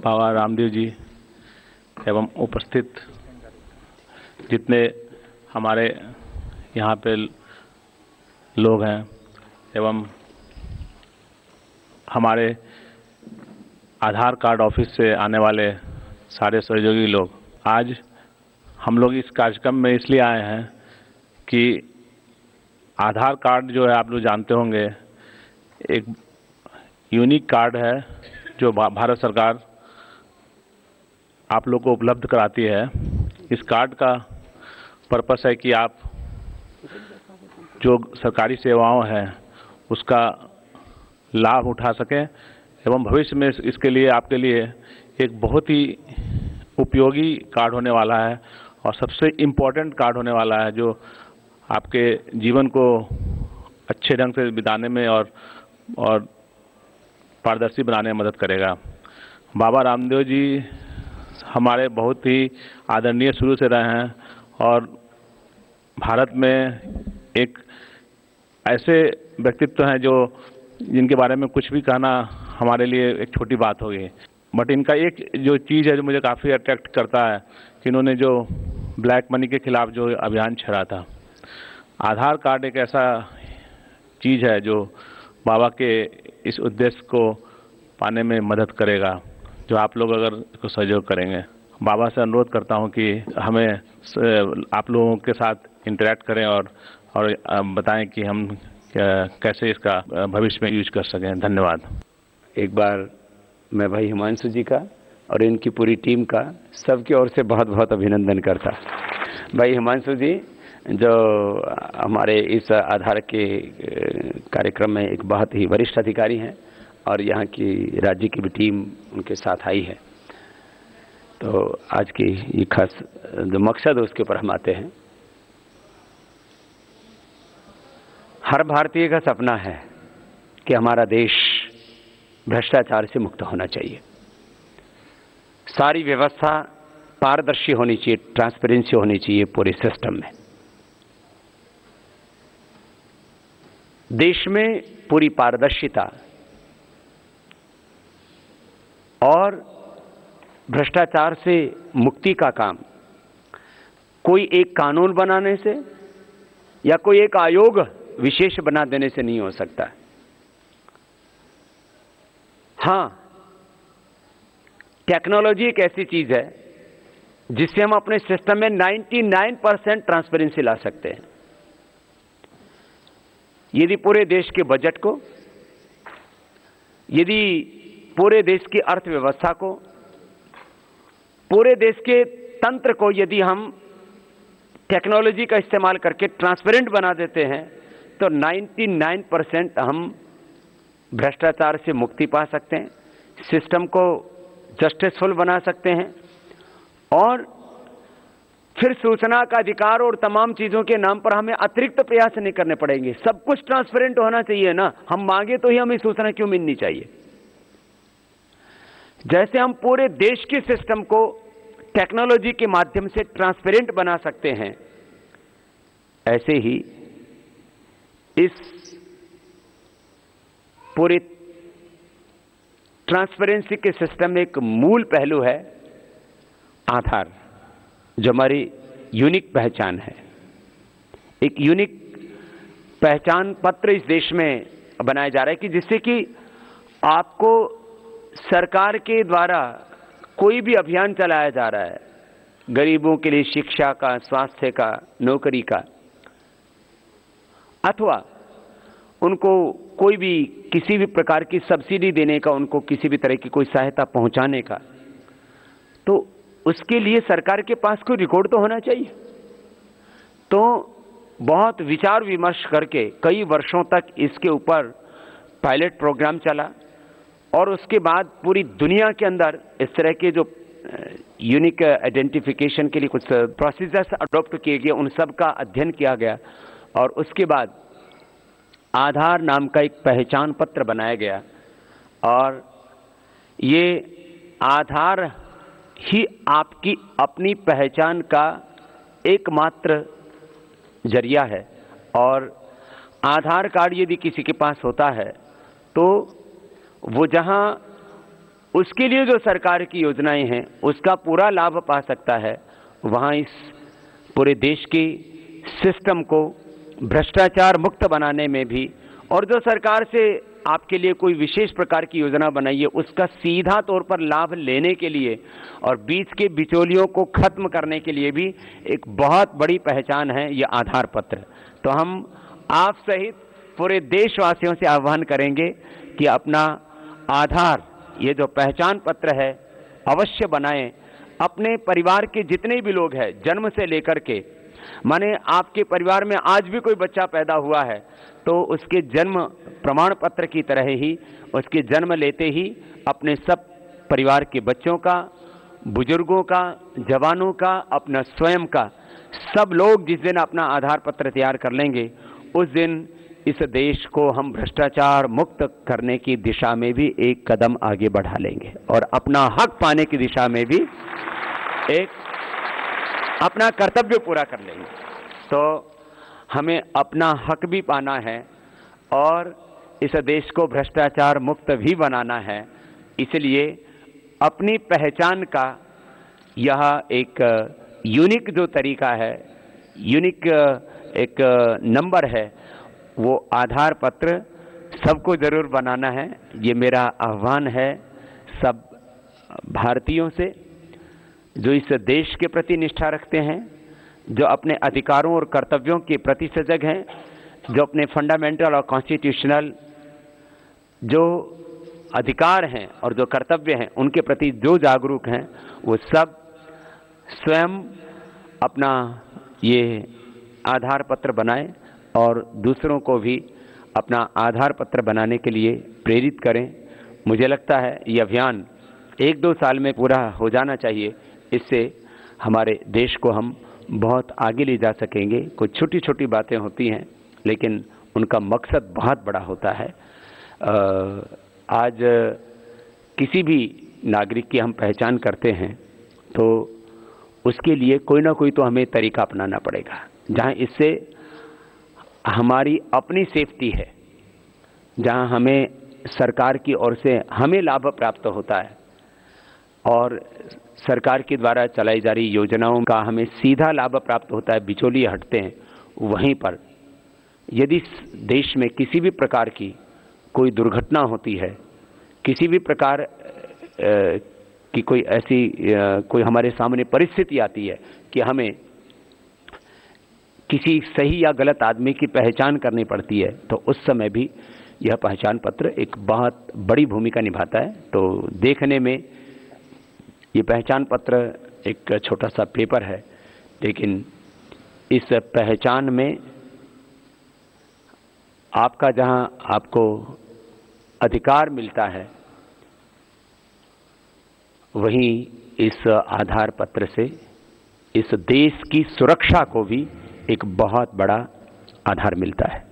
बाबा रामदेव जी एवं उपस्थित जितने हमारे यहाँ पे लोग हैं एवं हमारे आधार कार्ड ऑफिस से आने वाले सारे सहयोगी लोग, आज हम लोग इस कार्यक्रम में इसलिए आए हैं कि आधार कार्ड जो है आप लोग जानते होंगे एक यूनिक कार्ड है जो भारत सरकार आप लोग को उपलब्ध कराती है। इस कार्ड का पर्पस है कि आप जो सरकारी सेवाओं हैं उसका लाभ उठा सकें एवं भविष्य में इसके लिए आपके लिए एक बहुत ही उपयोगी कार्ड होने वाला है और सबसे इम्पोर्टेंट कार्ड होने वाला है जो आपके जीवन को अच्छे ढंग से बिताने में और पारदर्शी बनाने में मदद करेगा। बाबा रामदेव जी हमारे बहुत ही आदरणीय शुरू से रहे हैं और भारत में एक ऐसे व्यक्तित्व हैं जो जिनके बारे में कुछ भी कहना हमारे लिए एक छोटी बात होगी। बट इनका एक जो चीज़ है जो मुझे काफ़ी अट्रैक्ट करता है कि इन्होंने जो ब्लैक मनी के खिलाफ जो अभियान छेड़ा था, आधार कार्ड एक ऐसा चीज़ है जो बाबा के इस उद्देश्य को पाने में मदद करेगा, जो आप लोग अगर इसको सहयोग करेंगे। बाबा से अनुरोध करता हूं कि हमें आप लोगों के साथ इंटरेक्ट करें और बताएं कि हम कैसे इसका भविष्य में यूज कर सकें। धन्यवाद। एक बार मैं भाई हिमांशु जी का और इनकी पूरी टीम का सबकी ओर से बहुत बहुत अभिनंदन करता। भाई हिमांशु जी जो हमारे इस आधार के कार्यक्रम में एक बहुत ही वरिष्ठ अधिकारी हैं और यहाँ की राज्य की भी टीम उनके साथ आई है, तो आज की ये खास जो मकसद है उसके ऊपर हम आते हैं। हर भारतीय का सपना है कि हमारा देश भ्रष्टाचार से मुक्त होना चाहिए, सारी व्यवस्था पारदर्शी होनी चाहिए, ट्रांसपेरेंसी होनी चाहिए पूरे सिस्टम में। देश में पूरी पारदर्शिता और भ्रष्टाचार से मुक्ति का काम कोई एक कानून बनाने से या कोई एक आयोग विशेष बना देने से नहीं हो सकता। हाँ, टेक्नोलॉजी एक ऐसी चीज है जिससे हम अपने सिस्टम में 99% ट्रांसपेरेंसी ला सकते हैं। यदि पूरे देश के बजट को, यदि पूरे देश की अर्थव्यवस्था को, पूरे देश के तंत्र को यदि हम टेक्नोलॉजी का इस्तेमाल करके ट्रांसपेरेंट बना देते हैं तो 99% हम भ्रष्टाचार से मुक्ति पा सकते हैं, सिस्टम को जस्टिसफुल बना सकते हैं और फिर सूचना का अधिकार और तमाम चीजों के नाम पर हमें अतिरिक्त प्रयास नहीं करने पड़ेंगे। सब कुछ ट्रांसपेरेंट होना चाहिए ना, हम मांगे तो ही हमें सूचना क्यों मिलनी चाहिए। जैसे हम पूरे देश के सिस्टम को टेक्नोलॉजी के माध्यम से ट्रांसपेरेंट बना सकते हैं, ऐसे ही इस पूरे ट्रांसपेरेंसी के सिस्टम में एक मूल पहलू है आधार, जो हमारी यूनिक पहचान है। एक यूनिक पहचान पत्र इस देश में बनाया जा रहा है कि जिससे कि आपको सरकार के द्वारा कोई भी अभियान चलाया जा रहा है, गरीबों के लिए शिक्षा का, स्वास्थ्य का, नौकरी का, अथवा उनको कोई भी किसी भी प्रकार की सब्सिडी देने का, उनको किसी भी तरह की कोई सहायता पहुंचाने का, तो उसके लिए सरकार के पास कोई रिकॉर्ड तो होना चाहिए। तो बहुत विचार विमर्श करके कई वर्षों तक इसके ऊपर पायलट प्रोग्राम चला और उसके बाद पूरी दुनिया के अंदर इस तरह के जो यूनिक आइडेंटिफिकेशन के लिए कुछ प्रोसीजर्स अडॉप्ट किए गए, उन सब का अध्ययन किया गया और उसके बाद आधार नाम का एक पहचान पत्र बनाया गया और ये आधार ही आपकी अपनी पहचान का एकमात्र जरिया है। और आधार कार्ड यदि किसी के पास होता है तो वो जहां उसके लिए जो सरकार की योजनाएं हैं उसका पूरा लाभ पा सकता है, वहाँ इस पूरे देश के सिस्टम को भ्रष्टाचार मुक्त बनाने में भी, और जो सरकार से आपके लिए कोई विशेष प्रकार की योजना बनाई है उसका सीधा तौर पर लाभ लेने के लिए और बीच के बिचौलियों को खत्म करने के लिए भी एक बहुत बड़ी पहचान है ये आधार पत्र। तो हम आप सहित पूरे देशवासियों से आह्वान करेंगे कि अपना आधार, ये जो पहचान पत्र है, अवश्य बनाएं। अपने परिवार के जितने भी लोग हैं, जन्म से लेकर के, माने आपके परिवार में आज भी कोई बच्चा पैदा हुआ है तो उसके जन्म प्रमाण पत्र की तरह ही उसके जन्म लेते ही अपने सब परिवार के बच्चों का, बुजुर्गों का, जवानों का, अपना स्वयं का, सब लोग जिस दिन अपना आधार पत्र तैयार कर लेंगे उस दिन इस देश को हम भ्रष्टाचार मुक्त करने की दिशा में भी एक कदम आगे बढ़ा लेंगे और अपना हक पाने की दिशा में भी एक अपना कर्तव्य पूरा कर लेंगे। तो हमें अपना हक भी पाना है और इस देश को भ्रष्टाचार मुक्त भी बनाना है। इसलिए अपनी पहचान का यह एक यूनिक जो तरीका है, यूनिक एक नंबर है, वो आधार पत्र सबको ज़रूर बनाना है। ये मेरा आह्वान है सब भारतीयों से जो इस देश के प्रति निष्ठा रखते हैं, जो अपने अधिकारों और कर्तव्यों के प्रति सजग हैं, जो अपने फंडामेंटल और कॉन्स्टिट्यूशनल जो अधिकार हैं और जो कर्तव्य हैं उनके प्रति जो जागरूक हैं, वो सब स्वयं अपना ये आधार पत्र बनाएं और दूसरों को भी अपना आधार पत्र बनाने के लिए प्रेरित करें। मुझे लगता है ये अभियान 1-2 साल में पूरा हो जाना चाहिए। इससे हमारे देश को हम बहुत आगे ले जा सकेंगे। कुछ छोटी छोटी बातें होती हैं लेकिन उनका मकसद बहुत बड़ा होता है। आज किसी भी नागरिक की हम पहचान करते हैं तो उसके लिए कोई ना कोई तो हमें तरीका अपनाना पड़ेगा, जहाँ इससे हमारी अपनी सेफ्टी है, जहाँ हमें सरकार की ओर से हमें लाभ प्राप्त होता है और सरकार के द्वारा चलाई जा रही योजनाओं का हमें सीधा लाभ प्राप्त होता है, बिचौलिए हटते हैं। वहीं पर यदि देश में किसी भी प्रकार की कोई दुर्घटना होती है, किसी भी प्रकार की कोई ऐसी कोई हमारे सामने परिस्थिति आती है कि हमें किसी सही या गलत आदमी की पहचान करनी पड़ती है, तो उस समय भी यह पहचान पत्र एक बहुत बड़ी भूमिका निभाता है। तो देखने में ये पहचान पत्र एक छोटा सा पेपर है, लेकिन इस पहचान में आपका जहां आपको अधिकार मिलता है, वहीं इस आधार पत्र से इस देश की सुरक्षा को भी एक बहुत बड़ा आधार मिलता है।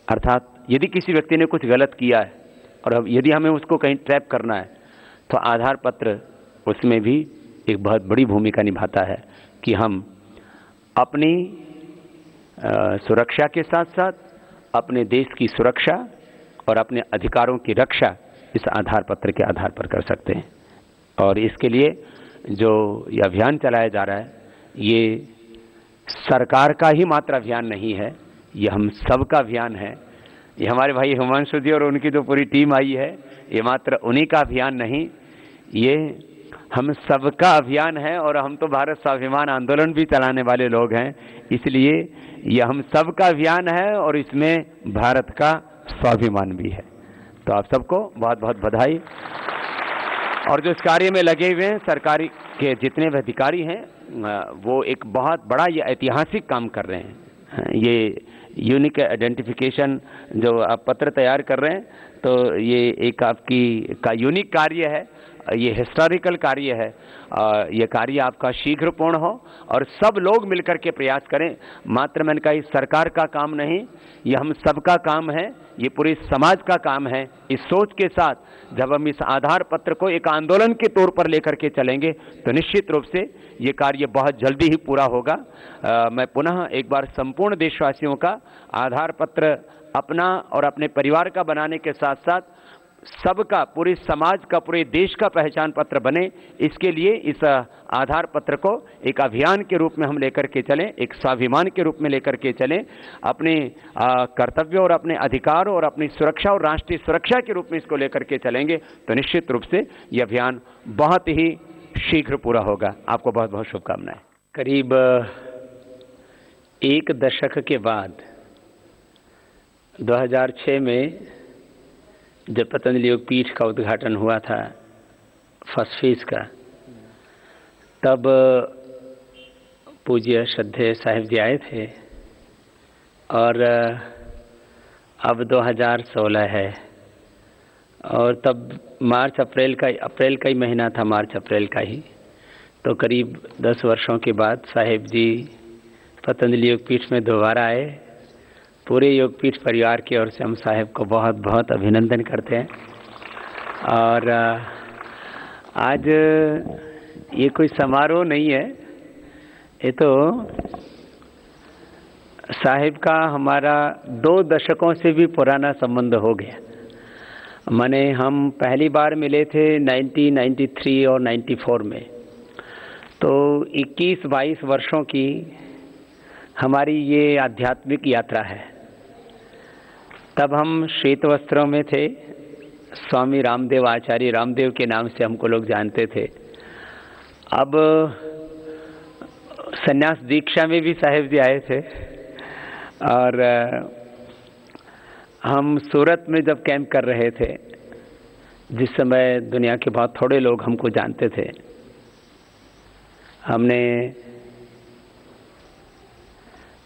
अर्थात यदि किसी व्यक्ति ने कुछ गलत किया है और अब यदि हमें उसको कहीं ट्रैप करना है तो आधार पत्र उसमें भी एक बहुत बड़ी भूमिका निभाता है कि हम अपनी सुरक्षा के साथ साथ अपने देश की सुरक्षा और अपने अधिकारों की रक्षा इस आधार पत्र के आधार पर कर सकते हैं। और इसके लिए जो ये अभियान चलाया जा रहा है, ये सरकार का ही मात्र अभियान नहीं है, ये हम सब का अभियान है। ये हमारे भाई हिमांशु जी और उनकी जो पूरी टीम आई है, ये मात्र उन्हीं का अभियान नहीं, ये हम सबका अभियान है। और हम तो भारत स्वाभिमान आंदोलन भी चलाने वाले लोग हैं, इसलिए ये हम सबका अभियान है और इसमें भारत का स्वाभिमान भी है। तो आप सबको बहुत बहुत बधाई। और जो इस कार्य में लगे हुए हैं सरकारी के जितने भी अधिकारी हैं, वो एक बहुत बड़ा ये ऐतिहासिक काम कर रहे हैं। ये यूनिक आइडेंटिफिकेशन जो आप पत्र तैयार कर रहे हैं, तो ये एक आपकी का यूनिक कार्य है, ये हिस्टोरिकल कार्य है। ये कार्य आपका शीघ्र पूर्ण हो और सब लोग मिलकर के प्रयास करें। मात्र मैंने कहा, सरकार का काम नहीं, ये हम सबका काम है, ये पूरे समाज का काम है। इस सोच के साथ जब हम इस आधार पत्र को एक आंदोलन के तौर पर लेकर के चलेंगे तो निश्चित रूप से ये कार्य बहुत जल्दी ही पूरा होगा। मैं पुनः एक बार संपूर्ण देशवासियों का आधार पत्र अपना और अपने परिवार का बनाने के साथ साथ सबका, पूरे समाज का, पूरे देश का पहचान पत्र बने, इसके लिए इस आधार पत्र को एक अभियान के रूप में हम लेकर के चलें, एक स्वाभिमान के रूप में लेकर के चलें, अपने कर्तव्यों और अपने अधिकारों और अपनी सुरक्षा और राष्ट्रीय सुरक्षा के रूप में इसको लेकर के चलेंगे तो निश्चित रूप से यह अभियान बहुत ही शीघ्र पूरा होगा। आपको बहुत बहुत शुभकामनाएं। करीब एक दशक के बाद 2006 में जब पतंजलि योग पीठ का उद्घाटन हुआ था फर्स्ट फेज का, तब पूज्य श्रद्धेय साहिब जी आए थे और अब 2016 है और तब अप्रैल का ही महीना था, मार्च अप्रैल का ही। तो करीब 10 वर्षों के बाद साहिब जी पतंजलि योग पीठ में दोबारा आए। पूरे योगपीठ परिवार की ओर से हम साहिब को बहुत बहुत अभिनंदन करते हैं। और आज ये कोई समारोह नहीं है, ये तो साहिब का हमारा 2 दशकों से भी पुराना संबंध हो गया। माने हम पहली बार मिले थे 1993 और 94 में, तो 21-22 वर्षों की हमारी ये आध्यात्मिक यात्रा है। तब हम श्वेत वस्त्रों में थे, स्वामी रामदेव, आचार्य रामदेव के नाम से हमको लोग जानते थे। अब संन्यास दीक्षा में भी साहिब जी आए थे और हम सूरत में जब कैंप कर रहे थे, जिस समय दुनिया के बहुत थोड़े लोग हमको जानते थे, हमने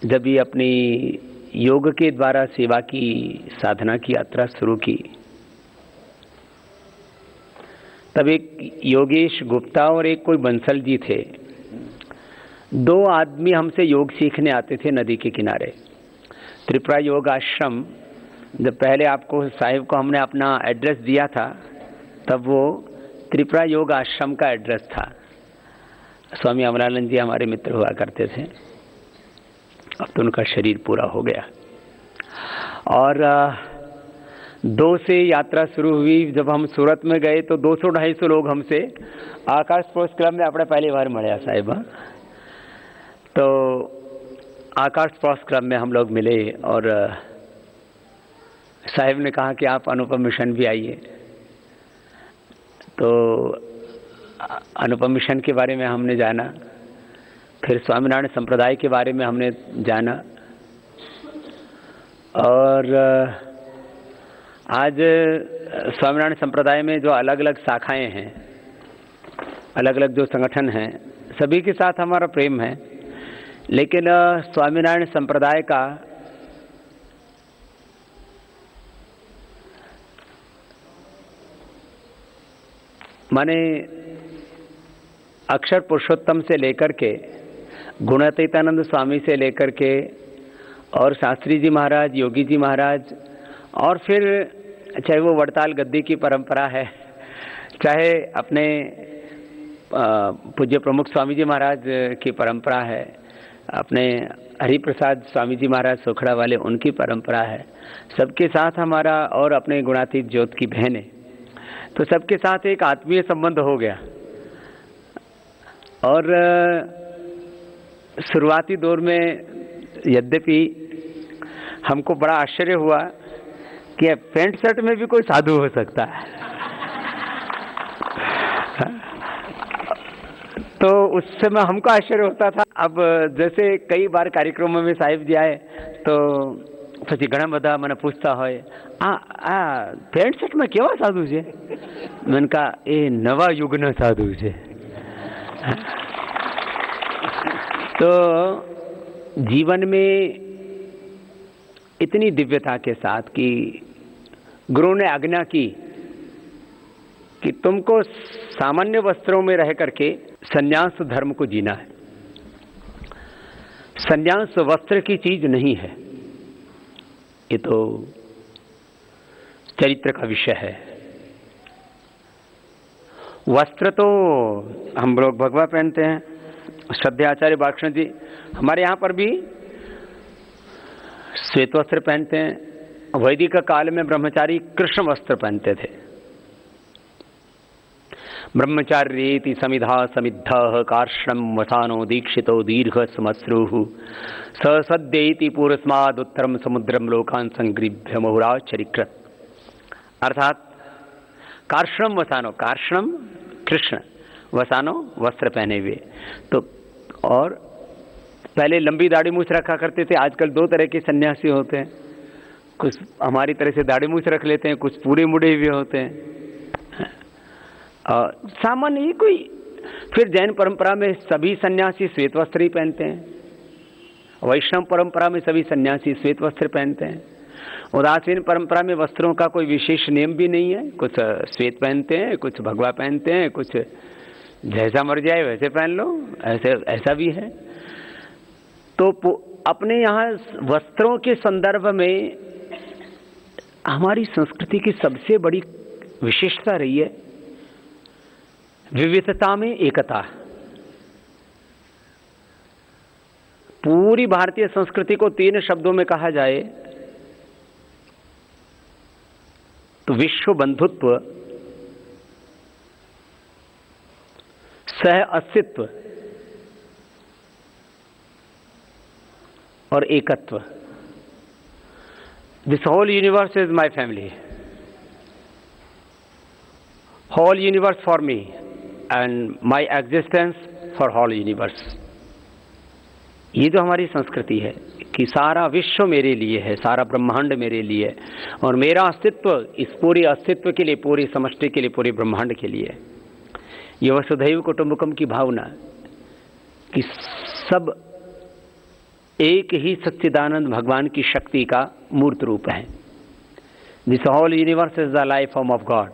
जब ये अपनी योग के द्वारा सेवा की साधना की यात्रा शुरू की, तब एक योगेश गुप्ता और एक कोई बंसल जी थे, 2 आदमी हमसे योग सीखने आते थे नदी के किनारे। त्रिपुरा योग आश्रम, जब पहले आपको साहिब को हमने अपना एड्रेस दिया था, तब वो त्रिपुरा योग आश्रम का एड्रेस था। स्वामी अमरानंद जी हमारे मित्र हुआ करते थे, अब तो उनका शरीर पूरा हो गया। और 2 से यात्रा शुरू हुई। जब हम सूरत में गए तो 200-250 लोग हमसे आकाश स्पोर्ट्स क्लब में अपने पहली बार मिले साहिब। तो आकाश स्पोर्ट्स क्लब में हम लोग मिले और साहिब ने कहा कि आप अनुपम मिशन भी आइए। तो अनुपम मिशन के बारे में हमने जाना, फिर स्वामीनारायण संप्रदाय के बारे में हमने जाना, और आज स्वामीनारायण संप्रदाय में जो अलग अलग शाखाएं हैं, अलग अलग जो संगठन हैं, सभी के साथ हमारा प्रेम है। लेकिन स्वामीनारायण संप्रदाय का माने अक्षर पुरुषोत्तम से लेकर के गुणातीतानंद स्वामी से लेकर के और शास्त्री जी महाराज, योगी जी महाराज, और फिर चाहे वो वड़ताल गद्दी की परंपरा है, चाहे अपने पूज्य प्रमुख स्वामी जी महाराज की परंपरा है, अपने हरिप्रसाद स्वामी जी महाराज सोखड़ा वाले, उनकी परंपरा है, सबके साथ हमारा, और अपने गुणातीत ज्योत की बहनें, तो सबके साथ एक आत्मीय संबंध हो गया। और शुरुआती दौर में यद्यपि हमको बड़ा आश्चर्य हुआ कि पैंट शर्ट में भी कोई साधु हो सकता है। तो उस समय हमको आश्चर्य होता था। अब जैसे कई बार कार्यक्रमों में साहिब जी आए तो પછી ઘણા બધા મને પૂછતા હોય, આ પેન્ટ શર્ટમાં કેવા સાધુ છે? મને કહા એ નવા યુગના સાધુ છે। तो जीवन में इतनी दिव्यता के साथ कि गुरु ने आज्ञा की कि तुमको सामान्य वस्त्रों में रह करके संन्यास धर्म को जीना है। संन्यास वस्त्र की चीज नहीं है, ये तो चरित्र का विषय है। वस्त्र तो हम लोग भगवा पहनते हैं, श्रद्धेय आचार्य बालकृष्ण जी हमारे यहाँ पर भी श्वेत वस्त्र पहनते हैं वैदिक काल में ब्रह्मचारी कृष्ण वस्त्र पहनते थे। ब्रह्मचार्येति समिधा समिद्धः कार्ष्णं वसानो दीक्षितो दीर्घ समश्रुः स सद्येति पूर्वस्माद् उत्तरम समुद्रम लोकान् संगृभ्य मुहुराचरिकृत। अर्थात कार्ष्णम वसानो, कार्ष्णम कृष्ण, वसानो वस्त्र पहने हुए। तो और पहले लंबी दाढ़ी मूछ रखा करते थे। आजकल दो तरह के सन्यासी होते हैं, कुछ हमारी तरह से दाढ़ी मूछ रख लेते हैं, कुछ पूरे मुड़े हुए होते हैं। और सामान्य ही कोई, फिर जैन परंपरा में सभी सन्यासी श्वेत वस्त्र ही पहनते हैं। वैष्णव परंपरा में सभी सन्यासी श्वेत वस्त्र पहनते हैं। उदासीन परंपरा में वस्त्रों का कोई विशेष नियम भी नहीं है, कुछ श्वेत पहनते हैं, कुछ भगवा पहनते हैं, कुछ जैसा मर जाए वैसे पहन लो, ऐसा भी है। तो अपने यहाँ वस्त्रों के संदर्भ में हमारी संस्कृति की सबसे बड़ी विशेषता रही है विविधता में एकता। पूरी भारतीय संस्कृति को 3 शब्दों में कहा जाए तो विश्व बंधुत्व, सह अस्तित्व और एकत्व। This whole universe is my family, whole universe for me and my existence for whole universe. ये जो हमारी संस्कृति है कि सारा विश्व मेरे लिए है, सारा ब्रह्मांड मेरे लिए है, और मेरा अस्तित्व इस पूरे अस्तित्व के लिए, पूरी समष्टि के लिए, पूरे ब्रह्मांड के लिए। ये वसुधैव कुटुंबकम की भावना कि सब एक ही सच्चिदानंद भगवान की शक्ति का मूर्त रूप है। This whole universe is the life form of God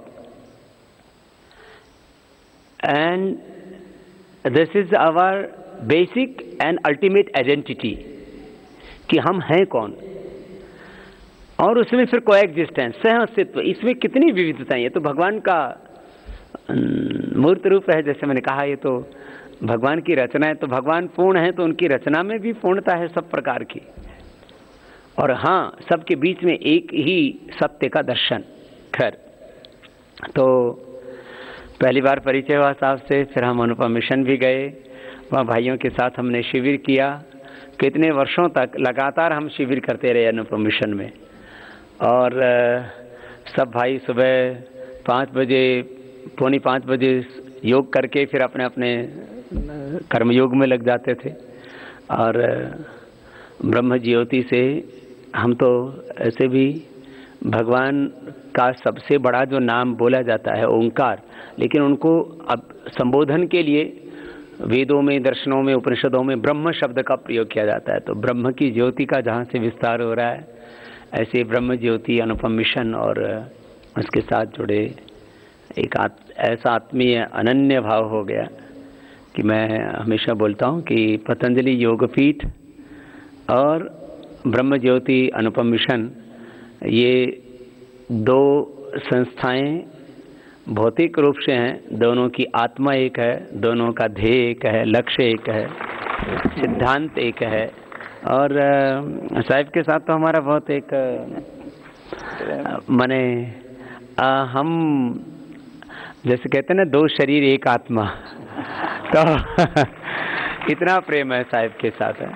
and this is our basic and ultimate identity कि हम हैं कौन। और उसमें फिर कोएग्जिस्टेंस, सह अस्तित्व, इसमें कितनी विविधताएं। ये तो भगवान का मूर्त रूप है। जैसे मैंने कहा, ये तो भगवान की रचना है, तो भगवान पूर्ण है तो उनकी रचना में भी पूर्णता है सब प्रकार की। और हाँ, सबके बीच में एक ही सत्य का दर्शन। खैर, तो पहली बार परिचय हुआ साहब से, फिर हम अनुपम मिशन भी गए, वहाँ भाइयों के साथ हमने शिविर किया। कितने वर्षों तक लगातार हम शिविर करते रहे अनुपम मिशन में। और सब भाई सुबह 5 बजे, पौनी 5 बजे योग करके फिर अपने अपने कर्मयोग में लग जाते थे। और ब्रह्म ज्योति से हम तो ऐसे भी, भगवान का सबसे बड़ा जो नाम बोला जाता है ओंकार, लेकिन उनको अब संबोधन के लिए वेदों में, दर्शनों में, उपनिषदों में ब्रह्म शब्द का प्रयोग किया जाता है। तो ब्रह्म की ज्योति का जहाँ से विस्तार हो रहा है, ऐसे ब्रह्म ज्योति अनुपम मिशन और उसके साथ जुड़े एक ऐसा आत्मीय अनन्य भाव हो गया कि मैं हमेशा बोलता हूँ कि पतंजलि योगपीठ और ब्रह्म ज्योति अनुपम मिशन, ये 2 संस्थाएं भौतिक रूप से हैं, दोनों की आत्मा एक है, दोनों का ध्येय एक है, लक्ष्य एक है, सिद्धांत एक है। और साहिब के साथ तो हमारा बहुत एक माने हम जैसे कहते हैं ना, 2 शरीर एक आत्मा, तो इतना प्रेम है साहिब के साथ है।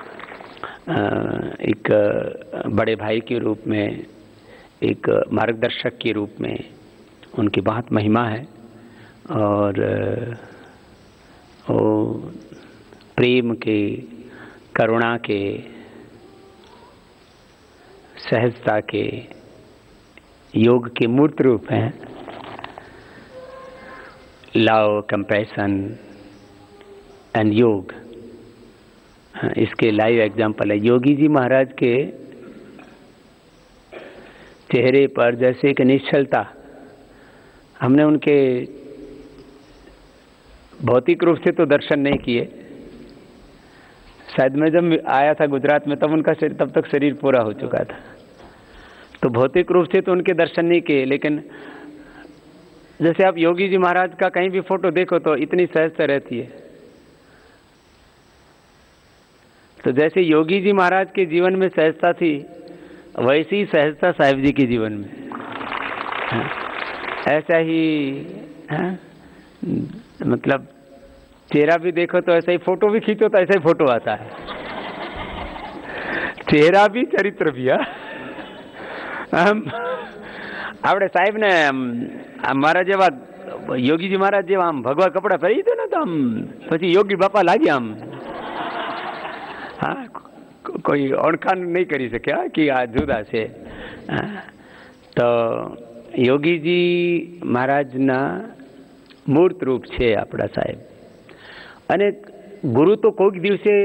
एक बड़े भाई के रूप में, एक मार्गदर्शक के रूप में उनकी बहुत महिमा है। और वो प्रेम के, करुणा के, सहजता के, योग के मूर्त रूप हैं। लव, कंपैशन एंड योग, इसके लाइव एग्जाम्पल है। योगी जी महाराज के चेहरे पर जैसे एक निश्चलता, हमने उनके भौतिक रूप से तो दर्शन नहीं किए। शायद मैं जब आया था गुजरात में, तब उनका तब तक शरीर पूरा हो चुका था, तो भौतिक रूप से तो उनके दर्शन नहीं किए। लेकिन जैसे आप योगी जी महाराज का कहीं भी फोटो देखो तो इतनी सहजता रहती है। तो जैसे योगी जी महाराज के जीवन में सहजता थी, वैसी ही सहजता साहिब जी के जीवन में। ऐसा ही मतलब चेहरा भी देखो तो ऐसा ही, फोटो भी खींचो तो ऐसा ही फोटो आता है। चेहरा भी चरित्र भी। આપણે સાહેબ ને અમારા જેવા યોગીજી મહારાજ જેવા આમ ભગવા કપડા પહેરી દો ને તો આમ પછી યોગી બાપા લાગ્યા આમ, હા કોઈ ઓળખાણ નહીં કરી શકે કે આ જુદા છે। તો યોગીજી મહારાજના મૂર્ત રૂપ છે આપણા સાહેબ। અને ગુરુ તો કોઈક દિવસે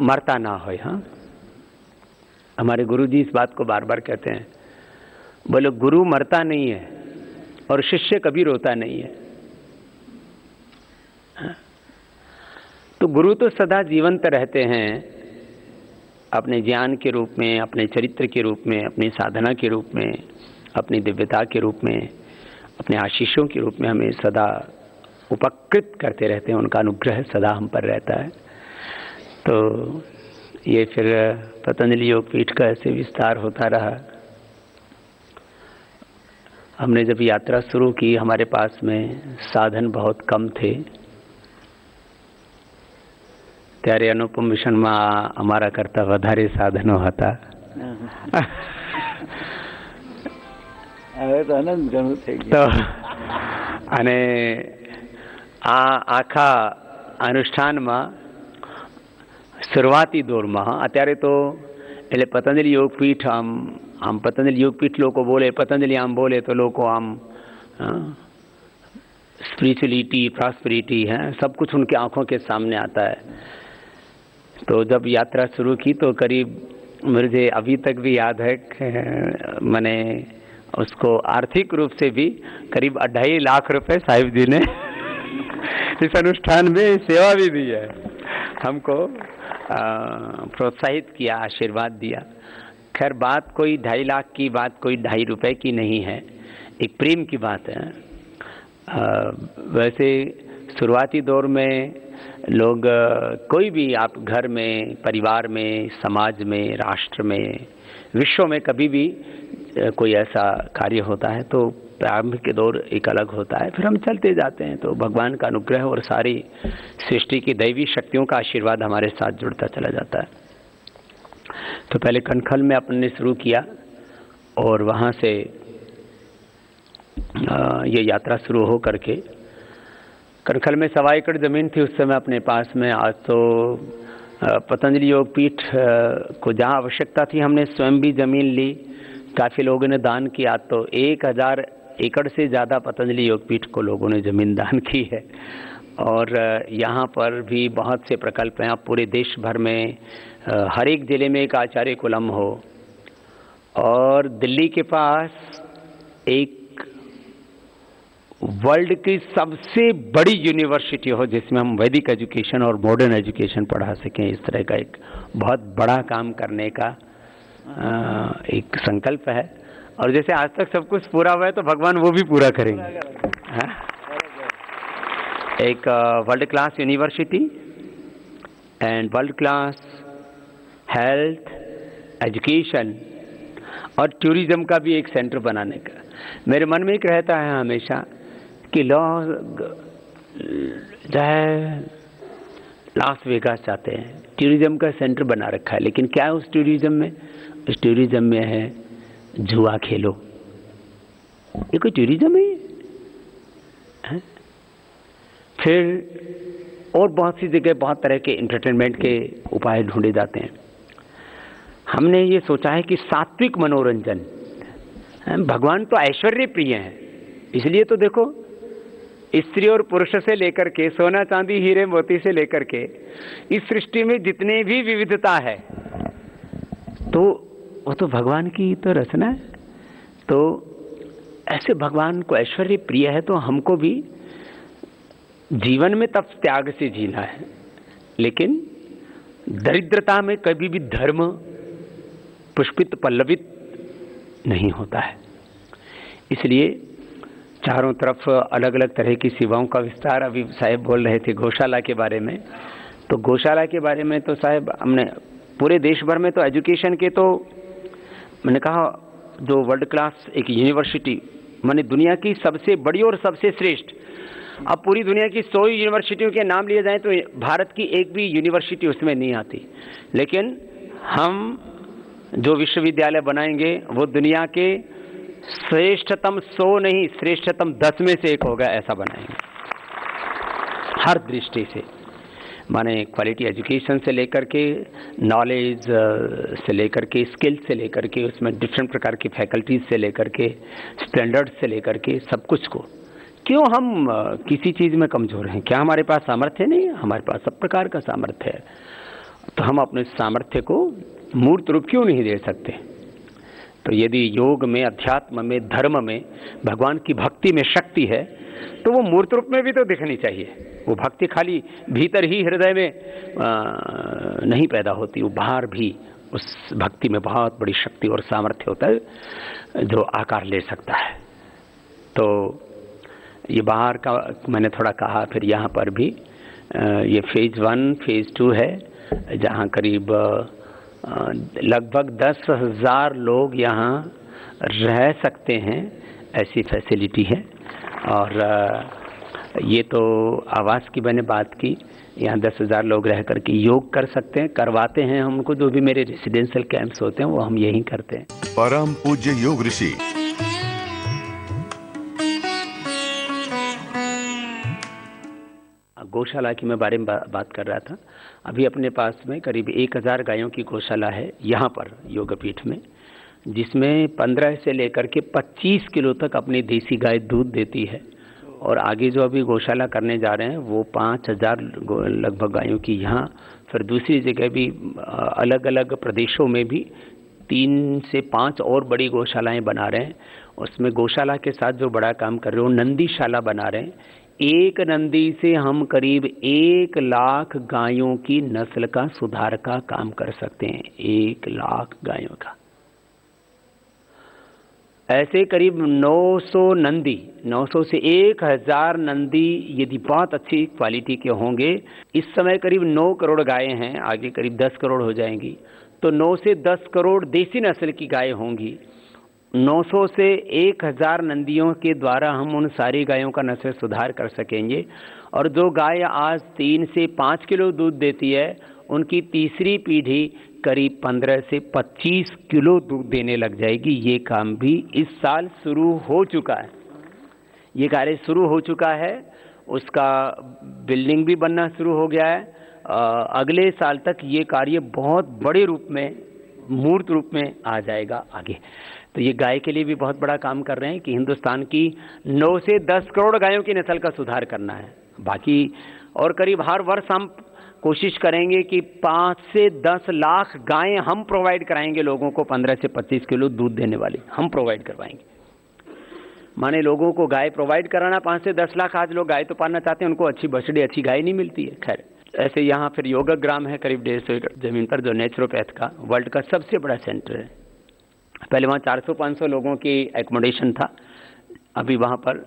મરતા ના હોય। हाँ, हमारे गुरुजी इस बात को बार बार कहते हैं, बोले गुरु मरता नहीं है और शिष्य कभी रोता नहीं है। हाँ? तो गुरु तो सदा जीवंत रहते हैं, अपने ज्ञान के रूप में, अपने चरित्र के रूप में, अपनी साधना के रूप में, अपनी दिव्यता के रूप में, अपने आशीषों के रूप में हमें सदा उपकृत करते रहते हैं। उनका अनुग्रह सदा हम पर रहता है। तो ये फिर पतंजलि योग पीठ का ऐसे विस्तार होता रहा। हमने जब यात्रा शुरू की, हमारे पास में साधन बहुत कम थे। ત્યારે અનુપમ મિશનમાં અમારા કરતા વધારે સાધનો હતા। હવે તો આનંદ ઘણું થઈ ગયું। તો અને આ આખા અનુષ્ઠાનમાં શરૂઆતી દોરમાં, અત્યારે તો એટલે પતંજલિ યોગપીઠ આમ પતંજલિ યોગપીઠ લોકો બોલે, પતંજલિ આમ બોલે તો લોકો આમ स्पिरिचुअलिटी, प्रॉस्पेरिटी है, सब कुछ उनकी आंखों के सामने आता है। तो जब यात्रा शुरू की तो करीब, मुझे अभी तक भी याद है कि मैंने उसको आर्थिक रूप से भी करीब 2.5 लाख रुपए साहिब जी ने इस अनुष्ठान में सेवा भी दी है, हमको प्रोत्साहित किया, आशीर्वाद दिया। खैर बात कोई 2.5 लाख की बात कोई 2.5 रुपए की नहीं है, एक प्रेम की बात है। वैसे शुरुआती दौर में लोग कोई भी, आप घर में, परिवार में, समाज में, राष्ट्र में, विश्व में कभी भी कोई ऐसा कार्य होता है तो प्रारंभ के दौर एक अलग होता है, फिर हम चलते जाते हैं। तो भगवान का अनुग्रह और सारी सृष्टि की दैवी शक्तियों का आशीर्वाद हमारे साथ जुड़ता चला जाता है। तो पहले कनखल में अपन ने शुरू किया और वहाँ से ये यात्रा शुरू हो करके कनखल में 1.25 एकड़ ज़मीन थी उस समय अपने पास में। आज तो पतंजलि योग पीठ को जहाँ आवश्यकता थी हमने स्वयं भी ज़मीन ली, काफ़ी लोगों ने दान किया। तो 1000 एकड़ से ज़्यादा पतंजलि योग पीठ को लोगों ने ज़मीन दान की है। और यहाँ पर भी बहुत से प्रकल्प हैं। अब पूरे देश भर में हर एक ज़िले में एक आचार्य कुलम हो, और दिल्ली के पास एक वर्ल्ड की सबसे बड़ी यूनिवर्सिटी हो जिसमें हम वैदिक एजुकेशन और मॉडर्न एजुकेशन पढ़ा सकें, इस तरह का एक बहुत बड़ा काम करने का एक संकल्प है। और जैसे आज तक सब कुछ पूरा हुआ है तो भगवान वो भी पूरा करेंगे। एक world class university and world class health, education और टूरिज्म का भी एक सेंटर बनाने का मेरे मन में एक रहता है हमेशा कि लोग जो है लास वेगास जाते हैं, टूरिज्म का सेंटर बना रखा है, लेकिन क्या है उस टूरिज्म में? उस टूरिज्म में है जुआ खेलो। ये कोई टूरिज्म है? फिर और बहुत सी जगह बहुत तरह के एंटरटेनमेंट के उपाय ढूंढे जाते हैं। हमने ये सोचा है कि सात्विक मनोरंजन, भगवान तो ऐश्वर्य प्रिय हैं, इसलिए तो देखो स्त्री और पुरुष से लेकर के सोना चांदी हीरे मोती से लेकर के इस सृष्टि में जितने भी विविधता है तो वो तो भगवान की तो रचना है। तो ऐसे भगवान को ऐश्वर्य प्रिय है तो हमको भी जीवन में तप त्याग से जीना है, लेकिन दरिद्रता में कभी भी धर्म पुष्पित पल्लवित नहीं होता है। इसलिए चारों तरफ अलग अलग तरह की सेवाओं का विस्तार। अभी साहब बोल रहे थे गौशाला के बारे में, तो गौशाला के बारे में तो साहब हमने पूरे देश भर में तो एजुकेशन के तो मैंने कहा जो वर्ल्ड क्लास एक यूनिवर्सिटी, माने दुनिया की सबसे बड़ी और सबसे श्रेष्ठ, अब पूरी दुनिया की 100 यूनिवर्सिटियों के नाम लिए जाएं तो भारत की एक भी यूनिवर्सिटी उसमें नहीं आती। लेकिन हम जो विश्वविद्यालय बनाएंगे वो दुनिया के श्रेष्ठतम 100 नहीं, श्रेष्ठतम 10 में से एक होगा, ऐसा बनाएंगे हर दृष्टि से। माने क्वालिटी एजुकेशन से लेकर के, नॉलेज से लेकर के, स्किल्स से लेकर के, उसमें डिफरेंट प्रकार की फैकल्टीज से लेकर के, स्टैंडर्ड से लेकर के, सब कुछ को। क्यों हम किसी चीज़ में कमज़ोर हैं? क्या हमारे पास सामर्थ्य नहीं है? हमारे पास सब प्रकार का सामर्थ्य है। तो हम अपने सामर्थ्य को मूर्त रूप क्यों नहीं दे सकते? तो यदि योग में, अध्यात्म में, धर्म में, भगवान की भक्ति में शक्ति है तो वो मूर्त रूप में भी तो दिखनी चाहिए। वो भक्ति खाली भीतर ही हृदय में नहीं पैदा होती, वो बाहर भी उस भक्ति में बहुत बड़ी शक्ति और सामर्थ्य होता है जो आकार ले सकता है। तो ये बाहर का मैंने थोड़ा कहा, फिर यहाँ पर भी ये फेज़ 1 फेज़ 2 है, जहाँ करीब लगभग 10,000 लोग यहाँ रह सकते हैं, ऐसी फैसिलिटी है। और ये तो आवास की मैंने बात की, यहाँ 10,000 लोग रह करके योग कर सकते हैं, करवाते हैं हमको। जो भी मेरे रेसिडेंशियल कैंप्स होते हैं वो हम यहीं करते हैं। परम पूज्य योग ऋषि गौशाला की मैं बारे में बात कर रहा था। अभी अपने पास में करीब 1000 गायों की गौशाला है यहाँ पर योगपीठ में, जिसमें 15 से लेकर के 25 किलो तक अपनी देसी गाय दूध देती है। और आगे जो अभी गौशाला करने जा रहे हैं वो 5000 लगभग गायों की यहाँ, फिर दूसरी जगह भी अलग अलग प्रदेशों में भी 3 से 5 और बड़ी गौशालाएं बना रहे हैं। उसमें गौशाला के साथ जो बड़ा काम कर रहे हो, नंदीशाला बना रहे हैं। एक नंदी से हम करीब 1 लाख गायों की नस्ल का सुधार का काम कर सकते हैं। 1 लाख गायों का, ऐसे करीब 900 नंदी, 900 से 1000 नंदी यदि बहुत अच्छी क्वालिटी के होंगे। इस समय करीब 9 करोड़ गायें हैं, आगे करीब 10 करोड़ हो जाएंगी, तो 9 से 10 करोड़ देसी नस्ल की गायें होंगी। 900 से 1000 नंदियों के द्वारा हम उन सारी गायों का नस्ल सुधार कर सकेंगे। और जो गाय आज 3 से 5 किलो दूध देती है, उनकी तीसरी पीढ़ी करीब 15 से 25 किलो दूध देने लग जाएगी। ये काम भी इस साल शुरू हो चुका है, ये कार्य शुरू हो चुका है, उसका बिल्डिंग भी बनना शुरू हो गया है। अगले साल तक ये कार्य बहुत बड़े रूप में, मूर्त रूप में आ जाएगा आगे। तो ये गाय के लिए भी बहुत बड़ा काम कर रहे हैं कि हिंदुस्तान की 9 से 10 करोड़ गायों की नस्ल का सुधार करना है। बाकी और करीब हर वर्ष हम कोशिश करेंगे कि 5 से 10 लाख गायें हम प्रोवाइड कराएंगे लोगों को, 15 से 25 किलो दूध देने वाली हम प्रोवाइड करवाएंगे। माने लोगों को गाय प्रोवाइड कराना 5 से 10 लाख। आज लोग गाय तो पालना चाहते हैं, उनको अच्छी बछड़ी, अच्छी गाय नहीं मिलती है। खैर, ऐसे यहाँ फिर योगा ग्राम है करीब 150 एकड़ जमीन पर, जो नेचुरोपैथ का वर्ल्ड का सबसे बड़ा सेंटर है। पहले वहाँ 400-500 लोगों की एकोमोडेशन था, अभी वहाँ पर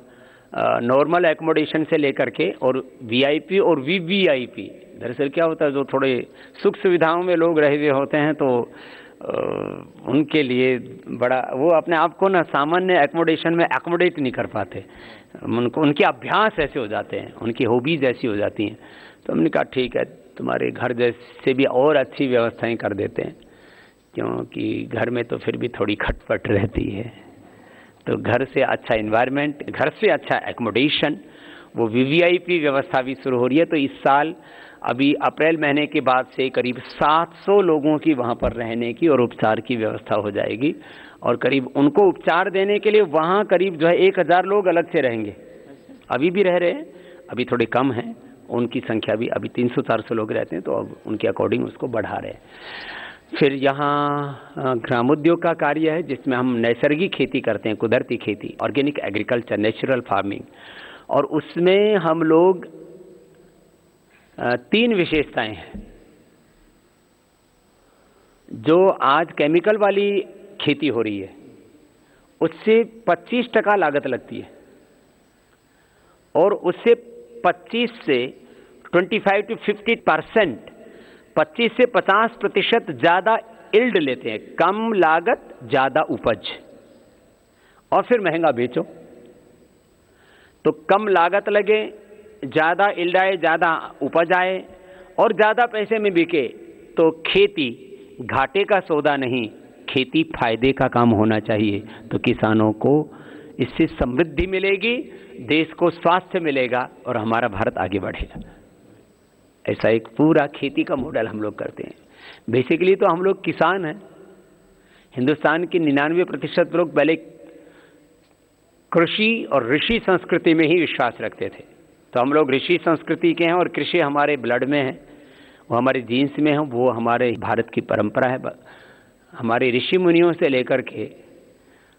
नॉर्मल एकोमोडेशन से लेकर के और वीआईपी और वीवीआईपी, दरअसल क्या होता है, जो थोड़े सुख सुविधाओं में लोग रहे हुए होते हैं तो उनके लिए बड़ा, वो अपने आप को ना सामान्य एकोमोडेशन में एकोमोडेट नहीं कर पाते, उनके अभ्यास ऐसे हो जाते हैं, उनकी हॉबीज़ ऐसी हो जाती हैं। तो हमने कहा ठीक है, तुम्हारे घर जैसे भी और अच्छी व्यवस्थाएं कर देते हैं, क्योंकि घर में तो फिर भी थोड़ी खटपट रहती है। तो घर से अच्छा इन्वायरमेंट, घर से अच्छा एकोमोडेशन, वो वीवीआईपी व्यवस्था भी शुरू हो रही है। तो इस साल अभी अप्रैल महीने के बाद से करीब 700 लोगों की वहाँ पर रहने की और उपचार की व्यवस्था हो जाएगी। और करीब उनको उपचार देने के लिए वहाँ करीब जो है 1000 लोग अलग से रहेंगे, अभी भी रह रहे हैं, अभी थोड़े कम हैं, उनकी संख्या भी अभी 300-400 लोग रहते हैं, तो अब उनके अकॉर्डिंग उसको बढ़ा रहे हैं। फिर यहाँ ग्रामोद्योग का कार्य है, जिसमें हम नैसर्गिक खेती करते हैं, कुदरती खेती, ऑर्गेनिक एग्रीकल्चर, नेचुरल फार्मिंग। और उसमें हम लोग 3 विशेषताएं हैं। जो आज केमिकल वाली खेती हो रही है उससे 25% लागत लगती है, और उससे 25 से 25 to 50%, 25 से 50% ज़्यादा इल्ड लेते हैं, कम लागत ज़्यादा उपज, और फिर महंगा बेचो। तो कम लागत लगे, ज़्यादा इल्ड आए, ज़्यादा उपज आए और ज़्यादा पैसे में बिके। तो खेती घाटे का सौदा नहीं, खेती फायदे का काम होना चाहिए। तो किसानों को इससे समृद्धि मिलेगी, देश को स्वास्थ्य मिलेगा और हमारा भारत आगे बढ़ेगा। ऐसा एक पूरा खेती का मॉडल हम लोग करते हैं। बेसिकली तो हम लोग किसान हैं। हिंदुस्तान के 99% लोग पहले कृषि और ऋषि संस्कृति में ही विश्वास रखते थे। तो हम लोग ऋषि संस्कृति के हैं और कृषि हमारे ब्लड में है, वो हमारे जीन्स में है, वो हमारे भारत की परंपरा है। हमारे ऋषि मुनियों से लेकर के,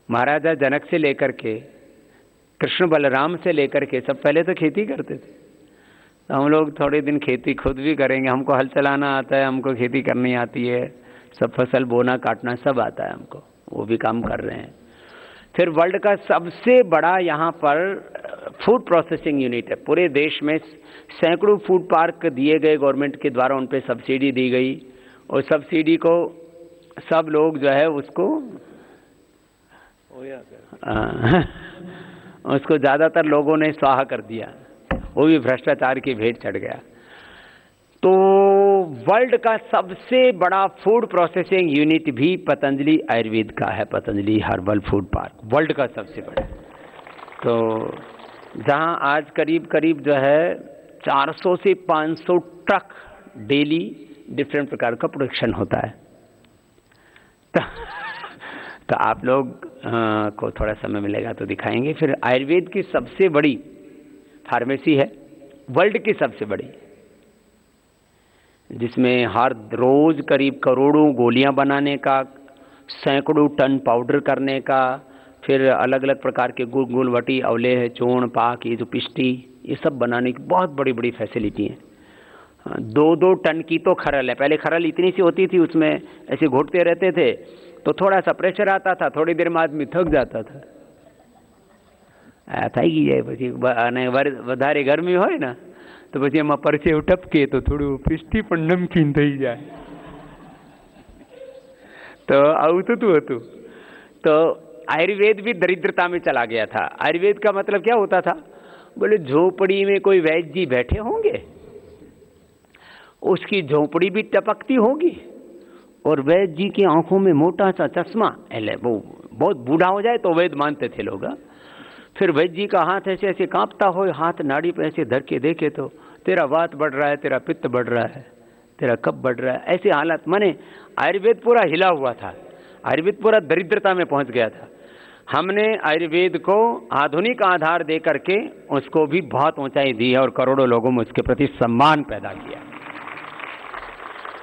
महाराजा जनक से लेकर के, कृष्ण बलराम से लेकर के सब पहले तो खेती करते थे। तो हम लोग थोड़े दिन खेती खुद भी करेंगे। हमको हल चलाना आता है, हमको खेती करनी आती है, सब फसल बोना काटना सब आता है हमको, वो भी काम कर रहे हैं। फिर वर्ल्ड का सबसे बड़ा यहाँ पर फूड प्रोसेसिंग यूनिट है। पूरे देश में सैकड़ों फूड पार्क दिए गए गवर्नमेंट के द्वारा, उन पे सब्सिडी दी गई और सब्सिडी को सब लोग जो है उसको ज़्यादातर लोगों ने स्वाहा कर दिया, वो भी भ्रष्टाचार की भेंट चढ़ गया। तो वर्ल्ड का सबसे बड़ा फूड प्रोसेसिंग यूनिट भी पतंजलि आयुर्वेद का है, Patanjali herbal food park, world का सबसे बड़ा। तो जहां आज करीब करीब जो है 400 से 500 ट्रक डेली डिफरेंट प्रकार का प्रोडक्शन होता है। तो आप लोग को थोड़ा समय मिलेगा तो दिखाएंगे। फिर आयुर्वेद की सबसे बड़ी फार्मेसी है, वर्ल्ड की सबसे बड़ी, जिसमें हर रोज करीब करोड़ों गोलियां बनाने का, सैकड़ों टन पाउडर करने का, फिर अलग अलग प्रकार के गुलवटी, अवले है, चूर्ण, पाक, ये जो पिष्टी, ये सब बनाने की बहुत बड़ी बड़ी फैसिलिटी है। 2-2 टन की तो खरल है। पहले खरल इतनी सी होती थी, उसमें ऐसे घोटते रहते थे तो थोड़ा सा प्रेशर आता था, थोड़ी देर में आदमी थक जाता था। થઈ જાય પછી અને વધારે ગરમી હોય ને તો પછી એમાં પરસેવો ટપકે તો થોડું પીસ્ટી પણ નમકીન થઈ જાય। તો આવું થતું હતું। તો आयुर्वेद भी दरिद्रता में चला गया था। आयुर्वेद का मतलब क्या होता था? बोले झोपड़ी में कोई वैद्य जी बैठे होंगे, उसकी झोपड़ी भी टपकती होगी और वैद्य जी की आंखों में मोटा सा चश्मा, वो बहुत बूढ़ा हो जाए तो वैद्य मानते थे लोग। फिर वैद्य जी का हाथ ऐसे ऐसे कांपता हो, हाथ नाड़ी पे ऐसे धर के देखे तो तेरा वात बढ़ रहा है, तेरा पित्त बढ़ रहा है, तेरा कफ बढ़ रहा है, ऐसे हालत। माने आयुर्वेद पूरा हिला हुआ था, आयुर्वेद पूरा दरिद्रता में पहुंच गया था। हमने आयुर्वेद को आधुनिक आधार दे करके उसको भी बहुत ऊंचाई दी है और करोड़ों लोगों में उसके प्रति सम्मान पैदा किया।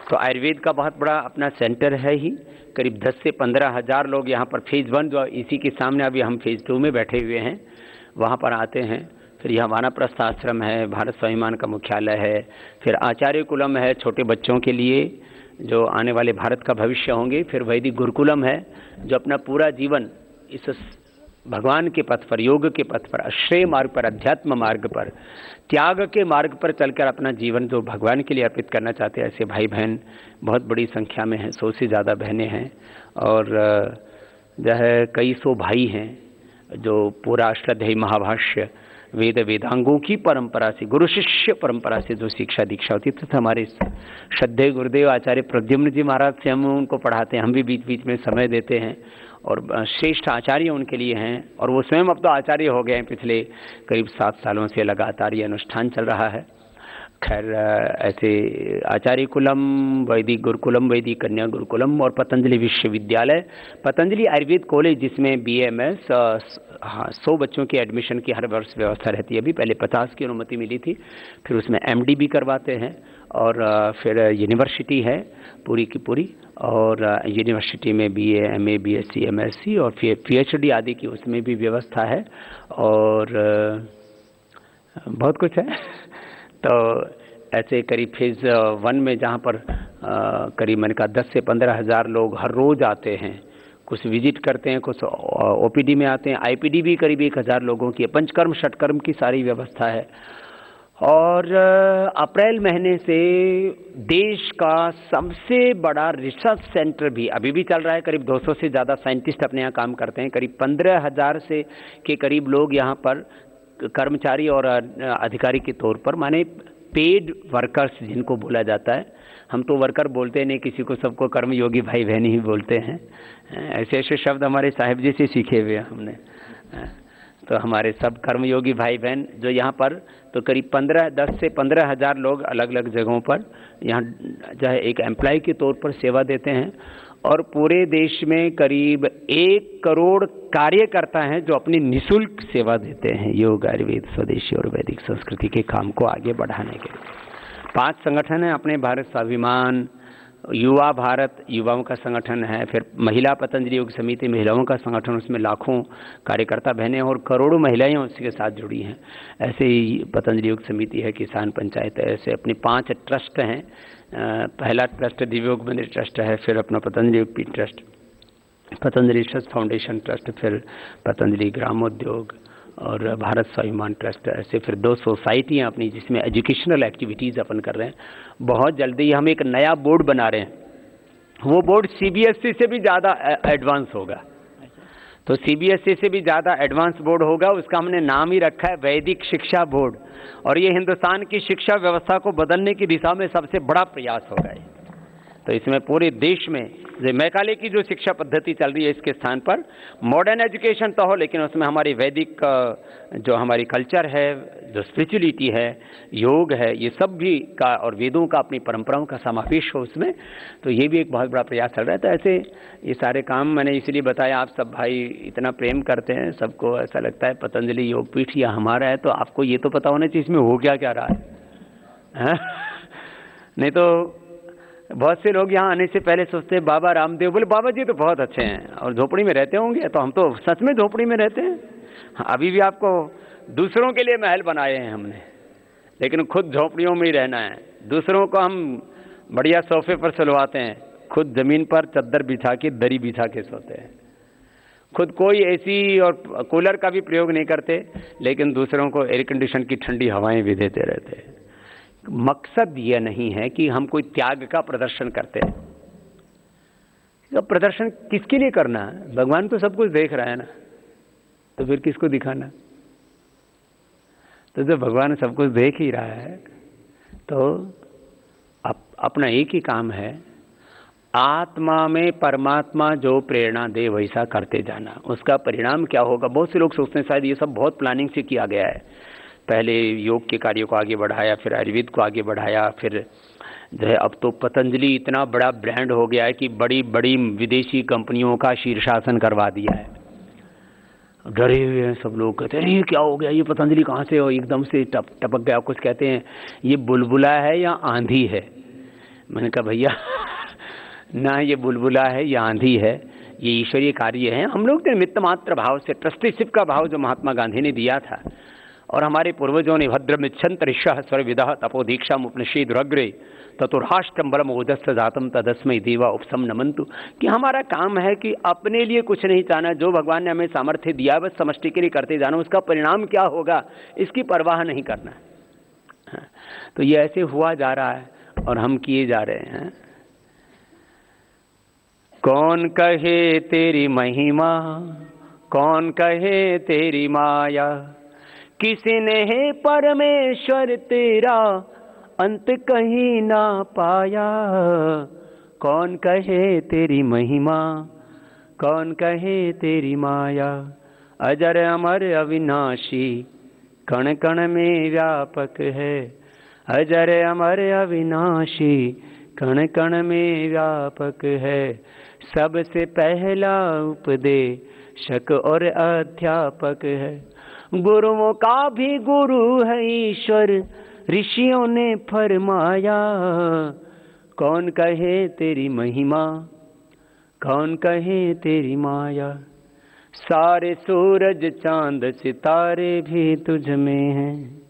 तो आयुर्वेद का बहुत बड़ा अपना सेंटर है ही। करीब 10 से 15 हज़ार लोग यहाँ पर फेज़ 1, जो इसी के सामने अभी हम फेज़ 2 में बैठे हुए हैं, वहाँ पर आते हैं। फिर यहाँ वानप्रस्थ आश्रम है, भारत स्वाभिमान का मुख्यालय है, फिर आचार्य कुलम है छोटे बच्चों के लिए जो आने वाले भारत का भविष्य होंगे। फिर वैदिक गुरुकुलम है जो अपना पूरा जीवन इस भगवान के पथ पर, योग के पथ पर, श्रेय मार्ग पर, अध्यात्म मार्ग पर, त्याग के मार्ग पर चलकर अपना जीवन जो भगवान के लिए अर्पित करना चाहते हैं, ऐसे भाई बहन बहुत बड़ी संख्या में हैं। 100 से ज़्यादा बहनें हैं और जो है कई सौ भाई हैं जो पूरा अष्टाध्यायी महाभाष्य, वेद वेदांगों की परंपरा से, गुरु शिष्य परंपरा से जो शिक्षा दीक्षा होती है। तो हमारे श्रद्धेय गुरुदेव आचार्य प्रद्युम्न जी महाराज से हम उनको पढ़ाते हैं, हम भी बीच बीच में समय देते हैं और श्रेष्ठ आचार्य उनके लिए हैं और वो स्वयं अब तो आचार्य हो गए हैं। पिछले करीब 7 सालों से लगातार ये अनुष्ठान चल रहा है। खैर ऐसे आचार्य कुलम, वैदिक गुरुकुलम, वैदिक कन्या गुरुकुलम और पतंजलि विश्वविद्यालय, पतंजलि आयुर्वेद कॉलेज जिसमें BAMS 100 बच्चों की एडमिशन की हर वर्ष व्यवस्था रहती है। अभी पहले 50 की अनुमति मिली थी, फिर उसमें MD भी करवाते हैं और फिर यूनिवर्सिटी है पूरी की पूरी, और यूनिवर्सिटी में BA, MA, BSc, MSc और फिर PhD आदि की उसमें भी व्यवस्था है और बहुत कुछ है। तो ऐसे करीब फेज़ 1 में जहाँ पर करीब मैंने कहा 10 से 15 हज़ार लोग हर रोज़ आते हैं, कुछ विजिट करते हैं, कुछ OPD में आते हैं। IPD भी करीब 1000 लोगों की है। पंचकर्म षटकर्म की सारी व्यवस्था है और अप्रैल महीने से देश का सबसे बड़ा रिसर्च सेंटर भी अभी भी चल रहा है। करीब 200 से ज़्यादा साइंटिस्ट अपने यहाँ काम करते हैं। करीब 15,000 से के करीब लोग यहाँ पर कर्मचारी और अधिकारी के तौर पर, माने पेड वर्कर्स जिनको बोला जाता है। हम तो वर्कर बोलते नहीं किसी को, सबको कर्मयोगी भाई बहन ही बोलते हैं। ऐसे ऐसे शब्द हमारे साहिब जी से सीखे हुए हमने। तो हमारे सब कर्मयोगी भाई बहन जो यहाँ पर, तो करीब 10 से 15,000 लोग अलग अलग जगहों पर यहाँ जो है एक एम्प्लॉय के तौर पर सेवा देते हैं। और पूरे देश में करीब 1 करोड़ कार्यकर्ता हैं जो अपनी निःशुल्क सेवा देते हैं योग, आयुर्वेद, स्वदेशी और वैदिक संस्कृति के काम को आगे बढ़ाने के लिए। 5 संगठन हैं अपने, भारत स्वाभिमान, युवा भारत युवाओं का संगठन है, फिर महिला पतंजलि योग समिति महिलाओं का संगठन, उसमें लाखों कार्यकर्ता बहनें और करोड़ों महिलाएं उसके साथ जुड़ी हैं। ऐसे ही पतंजलि योग समिति है, किसान पंचायत है, ऐसे अपने 5 ट्रस्ट हैं। पहला ट्रस्ट दिव्य योग मंदिर ट्रस्ट है, फिर अपना पतंजलि योग पीठ trust, Patanjali research foundation trust, फिर पतंजलि ग्रामोद्योग और भारत स्वाभिमान ट्रस्ट। ऐसे फिर 2 सोसाइटियाँ अपनी जिसमें एजुकेशनल एक्टिविटीज़ अपन कर रहे हैं। बहुत जल्दी हम एक नया बोर्ड बना रहे हैं, वो बोर्ड CBSE से भी ज़्यादा एडवांस होगा। तो CBSE से भी ज़्यादा एडवांस बोर्ड होगा, उसका हमने नाम ही रखा है वैदिक शिक्षा बोर्ड। और ये हिंदुस्तान की शिक्षा व्यवस्था को बदलने की दिशा में सबसे बड़ा प्रयास होगा। तो इसमें पूरे देश में जो मैकाले की जो शिक्षा पद्धति चल रही है, इसके स्थान पर मॉडर्न एजुकेशन तो हो, लेकिन उसमें हमारी वैदिक जो हमारी कल्चर है, जो स्पिरिचुअलिटी है, योग है, ये सब भी का और वेदों का, अपनी परंपराओं का समावेश हो उसमें। तो ये भी एक बहुत बड़ा प्रयास चल रहा है। तो ऐसे ये सारे काम मैंने इसलिए बताया, आप सब भाई इतना प्रेम करते हैं, सबको ऐसा लगता है पतंजलि योग पीठ या हमारा है, तो आपको ये तो पता होना चाहिए इसमें हो क्या क्या रहा है। नहीं तो बहुत से लोग यहाँ आने से पहले सोचते हैं बाबा रामदेव, बोले बाबा जी तो बहुत अच्छे हैं और झोपड़ी में रहते होंगे। तो हम तो सच में झोपड़ी में रहते हैं। अभी भी आपको दूसरों के लिए महल बनाए हैं हमने, लेकिन खुद झोपड़ियों में ही रहना है। दूसरों को हम बढ़िया सोफे पर सुलवाते हैं, खुद जमीन पर चद्दर बिछा के, दरी बिछा के सोते हैं। खुद कोई एसी और कूलर का भी प्रयोग नहीं करते, लेकिन दूसरों को एयर कंडीशन की ठंडी हवाएं भी देते रहते हैं। मकसद यह नहीं है कि हम कोई त्याग का प्रदर्शन करते हैं। तो प्रदर्शन किसके लिए करना है? भगवान तो सब कुछ देख रहा है ना, तो फिर किसको दिखाना? तो जब भगवान सब कुछ देख ही रहा है, तो अपना एक ही काम है, आत्मा में परमात्मा जो प्रेरणा दे वैसा करते जाना। उसका परिणाम क्या होगा? बहुत से लोग सोचते हैं शायद ये सब बहुत प्लानिंग से किया गया है। पहले योग के कार्यों को आगे बढ़ाया, फिर आयुर्वेद को आगे बढ़ाया, फिर जो है अब तो पतंजलि इतना बड़ा ब्रांड हो गया है कि बड़ी बड़ी विदेशी कंपनियों का शीर्षासन करवा दिया है। डरे हुए हैं सब लोग, कहते हैं ये क्या हो गया, ये पतंजलि कहाँ से हो एकदम से टपक गया। कुछ कहते हैं ये बुलबुला है या आंधी है। मैंने कहा भैया ना ये बुलबुला है या आंधी है, ये ईश्वरीय कार्य है। हम लोग तो निमित्त मात्र भाव से, ट्रस्टीशिप का भाव जो महात्मा गांधी ने दिया था और हमारे पूर्वजों ने भद्रमिच्छन्त ऋषः स्वर्विदः तपो दीक्षाम उपनिषेदुरग्रे ततुर्हाष्टम बलम ओजस्स जातम तदस्मै देवा उपसम नमन्तु, कि हमारा काम है कि अपने लिए कुछ नहीं चाहना। जो भगवान ने हमें सामर्थ्य दिया बस समष्टि के लिए करते जाना, उसका परिणाम क्या होगा इसकी परवाह नहीं करना। तो ये ऐसे हुआ जा रहा है और हम किए जा रहे हैं। कौन कहे तेरी महिमा, कौन कहे तेरी माया, किसने है परमेश्वर तेरा अंत कहीं ना पाया। कौन कहे तेरी महिमा, कौन कहे तेरी माया, अजर अमर अविनाशी कण कण में व्यापक है। अजर अमर अविनाशी कण कण में व्यापक है। सबसे पहला उपदेशक और अध्यापक है। गुरुओं का भी गुरु है ईश्वर, ऋषियों ने फरमाया। कौन कहे तेरी महिमा, कौन कहे तेरी माया, सारे सूरज चांद सितारे भी तुझ में हैं।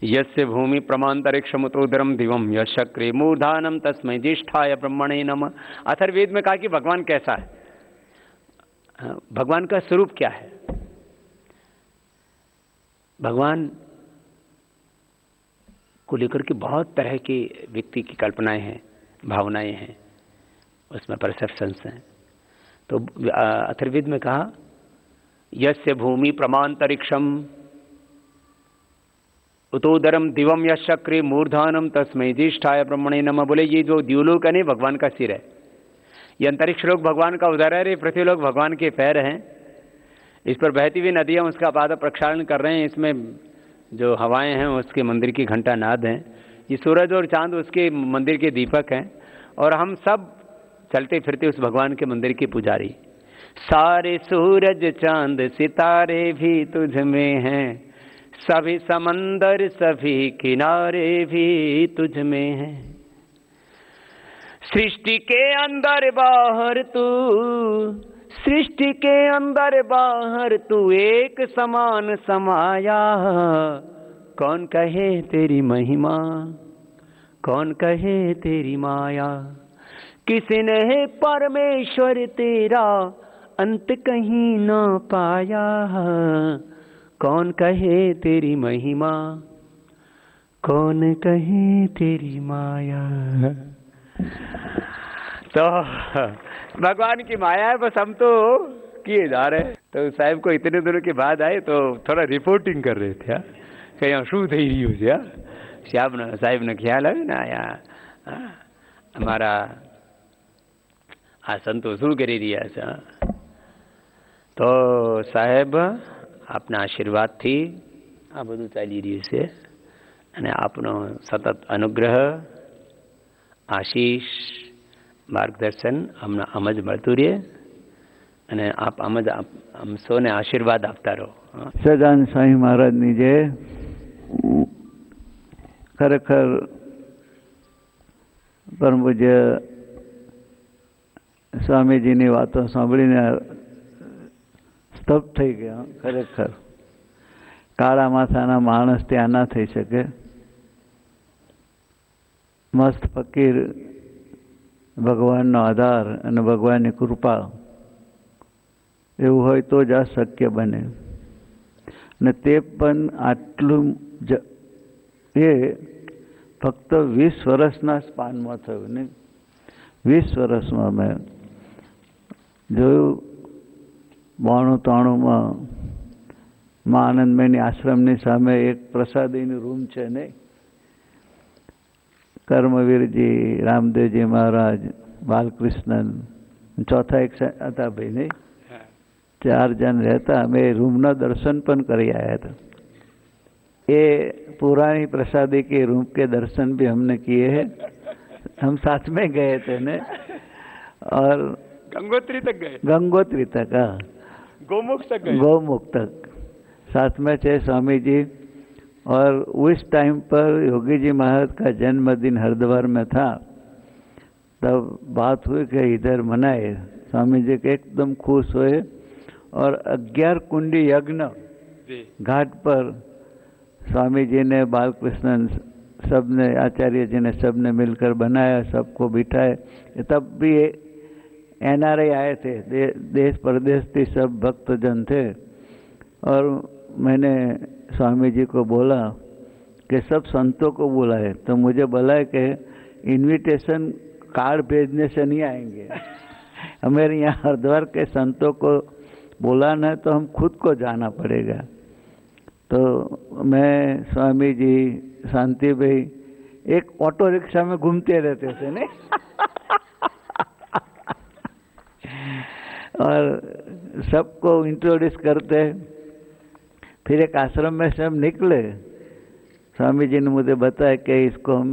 यस्य भूमि प्रमांतरिक्षमुतोदरम दिवम यशक्रे मूर्धानम तस्मै ज्येष्ठाय ब्रह्मणे नमः। अथर्ववेद में कहा कि भगवान कैसा है, भगवान का स्वरूप क्या है। भगवान उसको लेकर के बहुत तरह के व्यक्ति की कल्पनाएं हैं, भावनाएं हैं, उसमें परसेप्शंस हैं। तो अथर्ववेद में कहा यस्य भूमि प्रमांतरिक्षम उतोदरम दिवम यशक्रे मूर्धानम तस्मै ज्येष्ठाय ब्रह्मणे नमः। बोले ये जो द्यूलोक है नहीं, भगवान का सिर है। ये अंतरिक्ष लोक भगवान का उदर है, पृथ्वी लोक भगवान के पैर हैं। इस पर बहती हुई नदियाँ उसका पाद प्रक्षालन कर रहे हैं। इसमें जो हवाएं हैं उसके मंदिर की घंटा नाद हैं। ये सूरज और चांद उसके मंदिर के दीपक हैं। और हम सब चलते फिरते उस भगवान के मंदिर के पुजारी। सारे सूरज चांद सितारे भी तुझ में हैं, सभी समंदर सभी किनारे भी तुझ में हैं। सृष्टि के अंदर बाहर तू, सृष्टि के अंदर बाहर तू एक समान समाया। कौन कहे तेरी महिमा, कौन कहे तेरी माया। किसने परमेश्वर तेरा अंत कहीं ना पाया। कौन कहे तेरी महिमा, कौन कहे तेरी माया। तो भगवान की माया है, बस हम तो किए जा रहे हैं। तो साहब को इतने दिनों के बाद आए तो थोड़ा रिपोर्टिंग कर रहे थे। कहीं શું થઈ રહ્યું છે? સાહેબને ખ્યાલ આવે ને આયા અમારા આ સંતો શું કરી રહ્યા છે? તો સાહેબ આપના આશીર્વાદથી આ બધું ચાલી રહ્યું છે અને આપનો સતત અનુગ્રહ, આશીષ, માર્ગદર્શન અમને આમ જ મળતું રહે અને આપ આમ જ આમ સૌને આશીર્વાદ આપતા રહો. સદાનંદ સ્વામી મહારાજની જે ખરેખર પરમ પૂજ્ય સ્વામીજીની વાતો સાંભળીને સ્તબ્ધ થઈ ગયા. ખરેખર કાળા માથાના માણસ ત્યાં ના થઈ શકે. મસ્ત ફકીર ભગવાનનો આધાર અને ભગવાનની કૃપા એવું હોય તો જ આ શક્ય બને. ને તે પણ આટલું એ ફક્ત 20 વર્ષના સ્પાનમાં થયું ને. 20 વર્ષમાં મેં જોયું. 92-93માં મા આનંદમયની આશ્રમની સામે એક પ્રસાદીની રૂમ છે ને. કર્મવીરજી, રામદેવજી મહારાજ, બાલકૃષ્ણન, ચોથા એક હતા ભાઈ નહીં, 4 જણ રહેતા. અમે रूमना दर्शन पण કરી आया था. ये पुरानी प्रसादी के रूम के दर्शन भी हमने किए हैं. हम साथ में गए थे ने. और गंगोत्री तक गए. गंगोत्री तक, हाँ, गोमुख तक गए. गोमुख तक साथ में थे स्वामी जी. और उस टाइम पर योगी जी महाराज का जन्मदिन हरिद्वार में था. तब बात हुई कि इधर मनाए. स्वामी जी के एकदम खुश हुए और 11 कुंडी यज्ञ घाट पर स्वामी जी ने, बालकृष्णन सब ने, आचार्य जी ने सब ने मिलकर बनाया. सबको बिठाए. तब भी NRI आए थे, देश प्रदेश से सब भक्तजन थे. और मैंने स्वामी जी को बोला कि सब संतों को बुलाए. तो मुझे बुलाए कि इनविटेशन कार्ड भेजने से नहीं आएंगे. हमारे यहाँ हरिद्वार के संतों को बुलाना है तो हम खुद को जाना पड़ेगा. तो मैं, स्वामी जी, शांति भाई एक ऑटो रिक्शा में घूमते रहते थे नहीं. और सबको इंट्रोड्यूस करते. फिर एक आश्रम में से हम निकले. स्वामी जी ने मुझे बताया कि इसको हम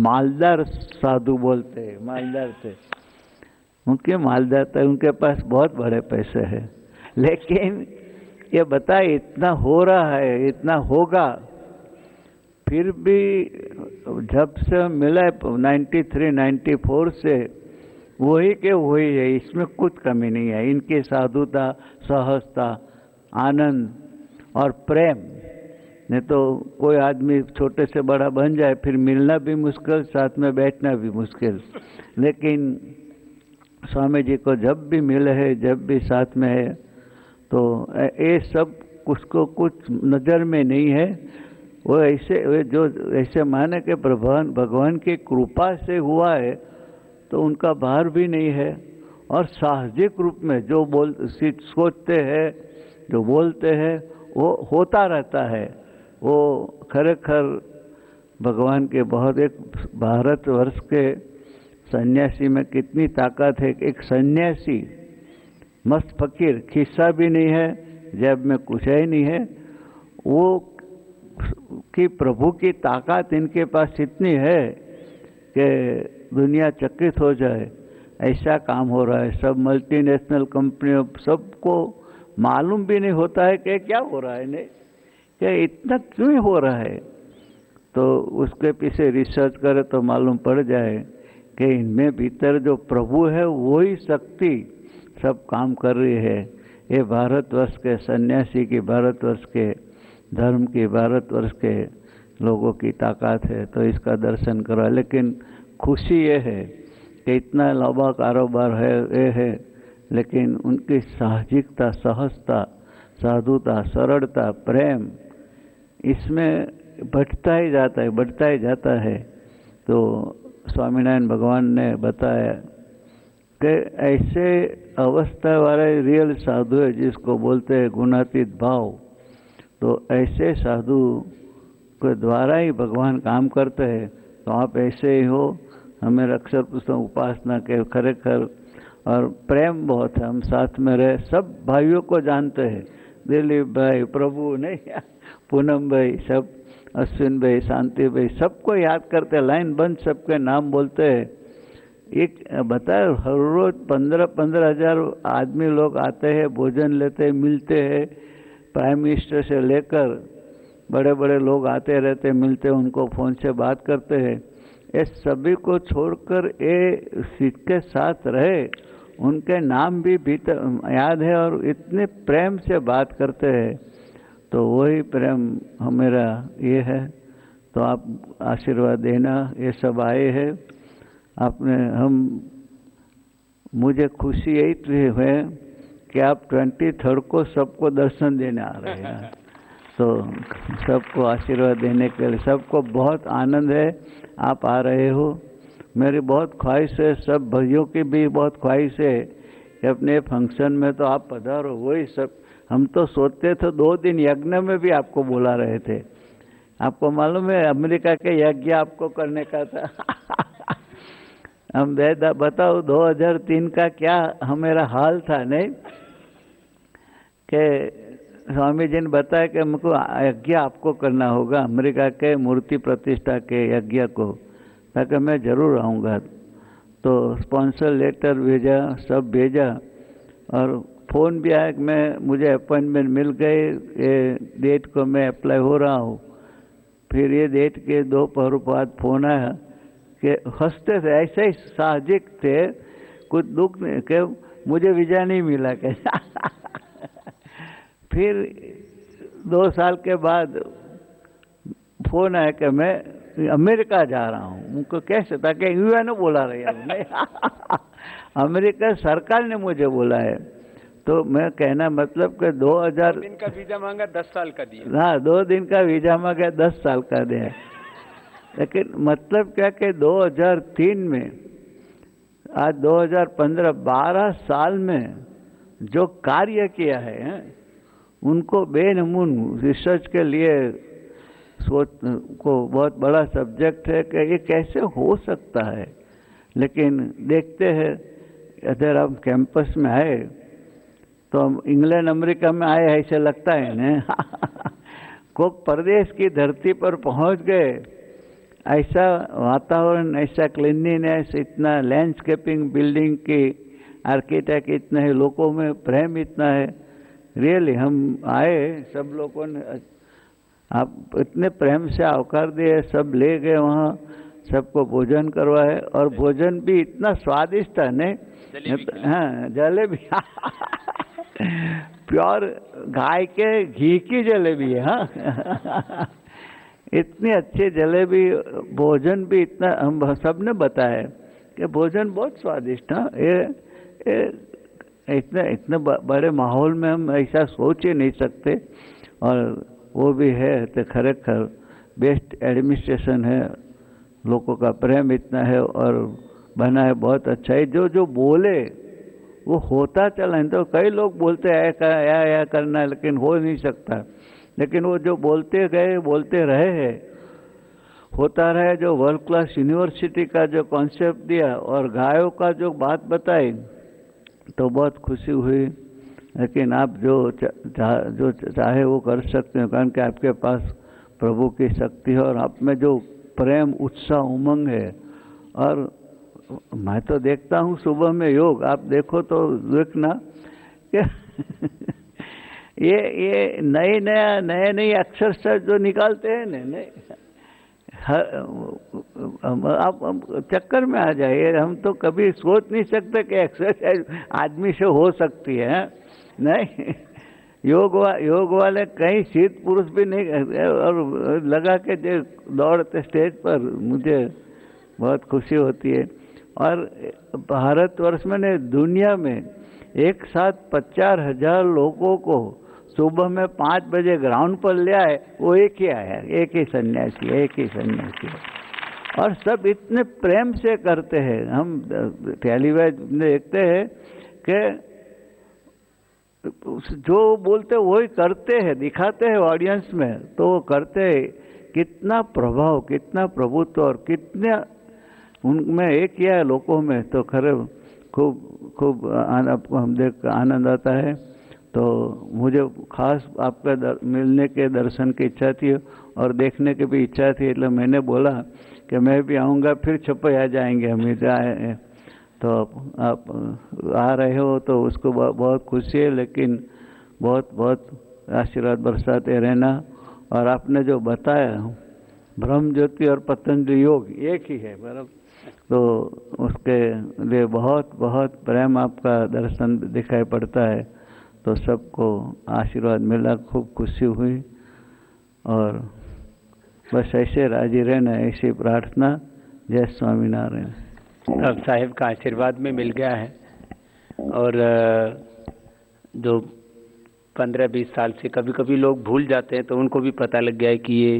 मालदार साधु बोलते हैं. मालदार थे उनके, मालदार थे, उनके पास बहुत बड़े पैसे हैं. लेकिन ये बताए इतना हो रहा है, इतना होगा. फिर भी जब से मिला 93-94 से वही के वही है. इसमें कुछ कमी नहीं है. इनकी साधुता, सहजता, आनंद और प्रेम. नहीं तो कोई आदमी छोटे से बड़ा बन जाए, फिर मिलना भी मुश्किल, साथ में बैठना भी मुश्किल. लेकिन स्वामी जी को जब भी मिले है, जब भी साथ में है, तो ये सब उसको कुछ नज़र में नहीं है. वो ऐसे जो ऐसे माने कि भगवान की कृपा से हुआ है, तो उनका भार भी नहीं है। और साहजिक रूप में जो सोचते हैं, जो बोलते हैं, वो होता रहता है। वो खरेखर भगवान के बहुत, एक भारतवर्ष के सन्यासी में कितनी ताकत है। एक सन्यासी मस्त फकीर, खिस्सा भी नहीं है, जेब में कुछ ही नहीं है, वो कि प्रभु की ताकत इनके पास इतनी है कि दुनिया चकित हो जाए, ऐसा काम हो रहा है। सब मल्टीनेशनल कंपनियों, सबको मालूम भी नहीं होता है कि क्या हो रहा है, नहीं कि इतना क्यों हो रहा है। तो उसके पीछे रिसर्च करे तो मालूम पड़ जाए कि इनमें भीतर जो प्रभु है वही शक्ति सब काम कर रही है। ये भारतवर्ष के सन्यासी की, भारतवर्ष के धर्म की, भारतवर्ष के लोगों की ताकत है। तो इसका दर्शन करा। लेकिन खुशी ये है कि इतना लंबा कारोबार है, ये है, लेकिन उनकी साहजिकता, सहजता, साधुता, सरलता, प्रेम, इसमें बढ़ता ही जाता है, बढ़ता ही जाता है। तो स्वामीनारायण भगवान ने बताया कि ऐसे अवस्था वाले रियल साधु है जिसको बोलते हैं गुणातीत भाव। तो ऐसे साधु के द्वारा ही भगवान काम करते हैं। तो आप ऐसे ही हो। हमें अक्षर पुस्तक उपासना के खरेखर और प्रेम बहुत है। हम साथ में रहे, सब भाइयों को जानते हैं, दिलीप भाई, प्रभु नहीं, पूनम भाई, सब अश्विन भाई, शांति भाई, सबको याद करते, लाइन बंद सबके नाम बोलते हैं। एक बताए, हर रोज 15-15 हज़ार आदमी लोग आते हैं, भोजन लेते हैं, मिलते हैं। प्राइम मिनिस्टर से लेकर बड़े बड़े लोग आते रहते, मिलते, उनको फ़ोन से बात करते हैं। ये सभी को छोड़कर ये सीट के साथ रहे, उनके नाम भी भीतर याद है और इतने प्रेम से बात करते हैं। तो वही प्रेम मेरा ये है। तो आप आशीर्वाद देना। ये सब आए हैं आपने, मुझे खुशी यही है कि आप 23 को सबको दर्शन देने आ रहे हैं। तो सबको आशीर्वाद देने के लिए सबको बहुत आनंद है आप आ रहे हो। मेरी बहुत ख्वाहिश है, सब भाइयों की भी बहुत ख्वाहिश है कि अपने फंक्शन में तो आप पधारो। वही सब हम तो सोचते थे 2 दिन यज्ञ में भी आपको बुला रहे थे। आपको मालूम है अमेरिका के यज्ञ आपको करने का था। हम बताओ 2003 का क्या मेरा हाल था, नहीं कि स्वामी जी ने बताया कि हमको यज्ञ आपको करना होगा, अमेरिका के मूर्ति प्रतिष्ठा के यज्ञ को, ताकि मैं ज़रूर आऊँगा। तो स्पॉन्सर लेटर भेजा, सब भेजा और फ़ोन भी आया कि मुझे अपॉइंटमेंट मिल गई, ये डेट को मैं अप्लाई हो रहा हूँ। फिर ये डेट के 2 पहर बाद फ़ोन आया कि हंसते थे, ऐसे ही साहजिक थे, कुछ दुख नहीं कि मुझे वीज़ा नहीं मिला कैसा। फिर 2 साल के बाद फ़ोन आया कि मैं अमेरिका जा रहा हूँ। उनको कैसे, ताकि यूएन बोला रही है। अमेरिका सरकार ने मुझे बोला है। तो मैं कहना मतलब कि 2000 दिन का वीज़ा मांगा, 10 साल का दिया। हाँ, 2 दिन का वीज़ा मांगा, 10 साल का दिया। लेकिन मतलब क्या कि 2003 में, आज 2015, 12 साल में जो कार्य किया है, उनको बेनमून रिसर्च के लिए सोच को बहुत बड़ा सब्जेक्ट है कि ये कैसे हो सकता है। लेकिन देखते हैं, अगर हम कैंपस में आए तो हम इंग्लैंड अमेरिका में आए ऐसे लगता है ना। को प्रदेश की धरती पर पहुंच गए, ऐसा वातावरण, ऐसा क्लीनलीनेस, इतना लैंडस्केपिंग, बिल्डिंग की आर्किटेक्ट इतना है, लोगों में प्रेम इतना है। रियली हम आए, सब लोगों ने आप इतने प्रेम से आवकार दिए, सब ले गए वहाँ, सबको भोजन करवाए और भोजन भी इतना स्वादिष्ट है ने। हाँ, जलेबी। प्योर गाय के घी की जलेबी है। हाँ, इतनी अच्छी जलेबी, भोजन भी इतना, हम सब ने बताया कि भोजन बहुत स्वादिष्ट है। ये इतने बड़े माहौल में हम ऐसा सोच ही नहीं सकते। और वो भी है तो खरेखर बेस्ट एडमिनिस्ट्रेशन है, लोगों का प्रेम इतना है और बना है बहुत अच्छा है। जो जो बोले वो होता चला है। तो कई लोग बोलते हैं या करना है लेकिन हो नहीं सकता, लेकिन वो जो बोलते गए बोलते रहे हैं होता रहे। जो वर्ल्ड क्लास यूनिवर्सिटी का जो कॉन्सेप्ट दिया और गायों का जो बात बताई तो बहुत खुशी हुई। लेकिन आप जो चाहे वो कर सकते हैं, कारण कि आपके पास प्रभु की शक्ति है और आप में जो प्रेम उत्साह उमंग है। और मैं तो देखता हूँ सुबह में योग, आप देखो तो देखना कि ये नए एक्सरसाइज जो निकालते हैं नए आप चक्कर में आ जाइए। हम तो कभी सोच नहीं सकते कि एक्सरसाइज आदमी से हो सकती है। नहीं, योग वाले कई सिद्ध पुरुष भी नहीं, और लगा के जो दौड़ते स्टेज पर, मुझे बहुत खुशी होती है। और भारतवर्ष में नहीं, दुनिया में एक साथ 50,000 लोगों को सुबह में 5 बजे ग्राउंड पर ले आए, वो एक ही आया, एक ही सन्यासी। और सब इतने प्रेम से करते हैं। हम टेलीविजन में देखते हैं कि जो बोलते वही करते हैं, दिखाते हैं ऑडियंस में, तो वो करते हैं। कितना प्रभाव, कितना प्रभुत्व और कितने उनमें एक किया है लोगों में, तो खरे खूब हम देख आनंद आता है। तो मुझे खास आपका मिलने के दर्शन की इच्छा थी और देखने की भी इच्छा थी, इसलिए मैंने बोला कि मैं भी आऊँगा, फिर छपे आ जाएंगे हम इधर। तो आप आ रहे हो तो उसको बहुत खुशी है, लेकिन बहुत आशीर्वाद बरसाते रहना। और आपने जो बताया ब्रह्म ज्योति और पतंजलि योग एक ही है बराबर, तो उसके लिए बहुत प्रेम आपका दर्शन दिखाई पड़ता है। तो सबको आशीर्वाद मिला, खूब खुशी हुई। और बस ऐसे राजी रहना, ऐसी प्रार्थना। जय स्वामीनारायण। अब साहिब का आशीर्वाद में मिल गया है। और जो 15-20 साल से कभी लोग भूल जाते हैं, तो उनको भी पता लग गया है कि ये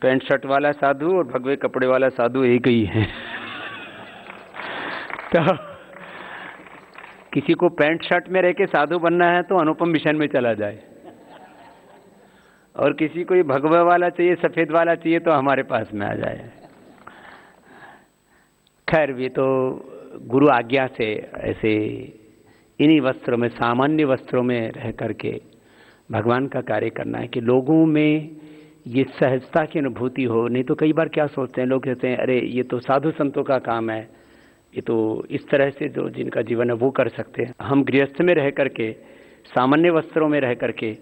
पैंट शर्ट वाला साधु और भगवे कपड़े वाला साधु एक ही है। तो किसी को पैंट शर्ट में रह के साधु बनना है तो अनुपम मिशन में चला जाए, और किसी को ये भगवा वाला चाहिए, सफेद वाला चाहिए, तो हमारे पास में आ जाए। खैर, ये तो गुरु आज्ञा से ऐसे इन्हीं वस्त्रों में, सामान्य वस्त्रों में रह करके भगवान का कार्य करना है कि लोगों में ये सहजता की अनुभूति हो। नहीं तो कई बार क्या सोचते हैं लोग, कहते हैं अरे ये तो साधु संतों का काम है, ये तो इस तरह से जो जिनका जीवन है वो कर सकते हैं। हम गृहस्थ में रह करके, सामान्य वस्त्रों में रह करके,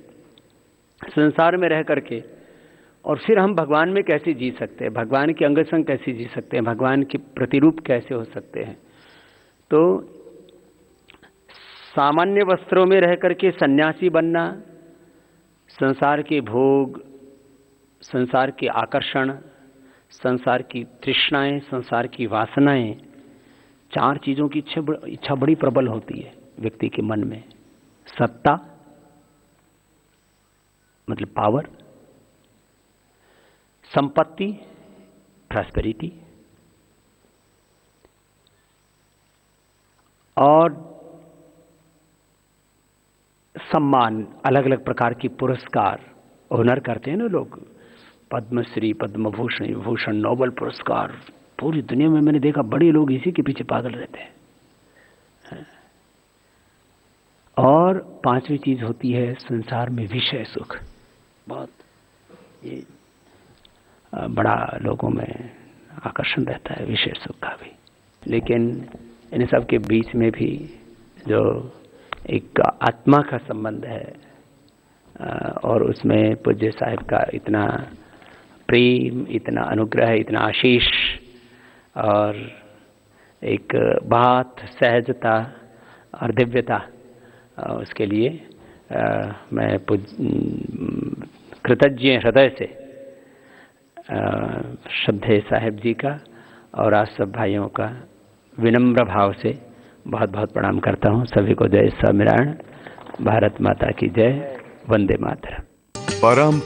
संसार में रह करके, और फिर हम भगवान में कैसे जी सकते हैं, भगवान के अंग संग कैसे जी सकते हैं, भगवान के प्रतिरूप कैसे हो सकते हैं। तो सामान्य वस्त्रों में रह करके सन्यासी बनना, संसार के भोग, संसार के आकर्षण, संसार की तृष्णाएं, संसार की वासनाएं, 4 चीजों की इच्छा बड़ी प्रबल होती है व्यक्ति के मन में। सत्ता मतलब पावर, संपत्ति प्रॉस्पेरिटी, और सम्मान, अलग अलग प्रकार की पुरस्कार ऑनर करते हैं ना लोग, पद्मश्री, पद्म भूषण, विभूषण, नोबेल पुरस्कार। पूरी दुनिया में मैंने देखा बड़े लोग इसी के पीछे पागल रहते हैं। और 5वीं चीज होती है संसार में विषय सुख। बहुत ये बड़ा लोगों में आकर्षण रहता है विषय सुख का भी। लेकिन इन सब के बीच में भी जो एक आत्मा का संबंध है, और उसमें पूज्य साहिब का इतना प्रेम, इतना अनुग्रह, इतना आशीष, और एक बात, सहजता और दिव्यता, उसके लिए मैं कृतज्ञ हृदय से श्रद्धेय साहिब जी का और आप सब भाइयों का विनम्र भाव से बहुत बहुत प्रणाम करता हूँ। सभी को जय स्वामीनारायण। भारत माता की जय। वंदे मातरम। परम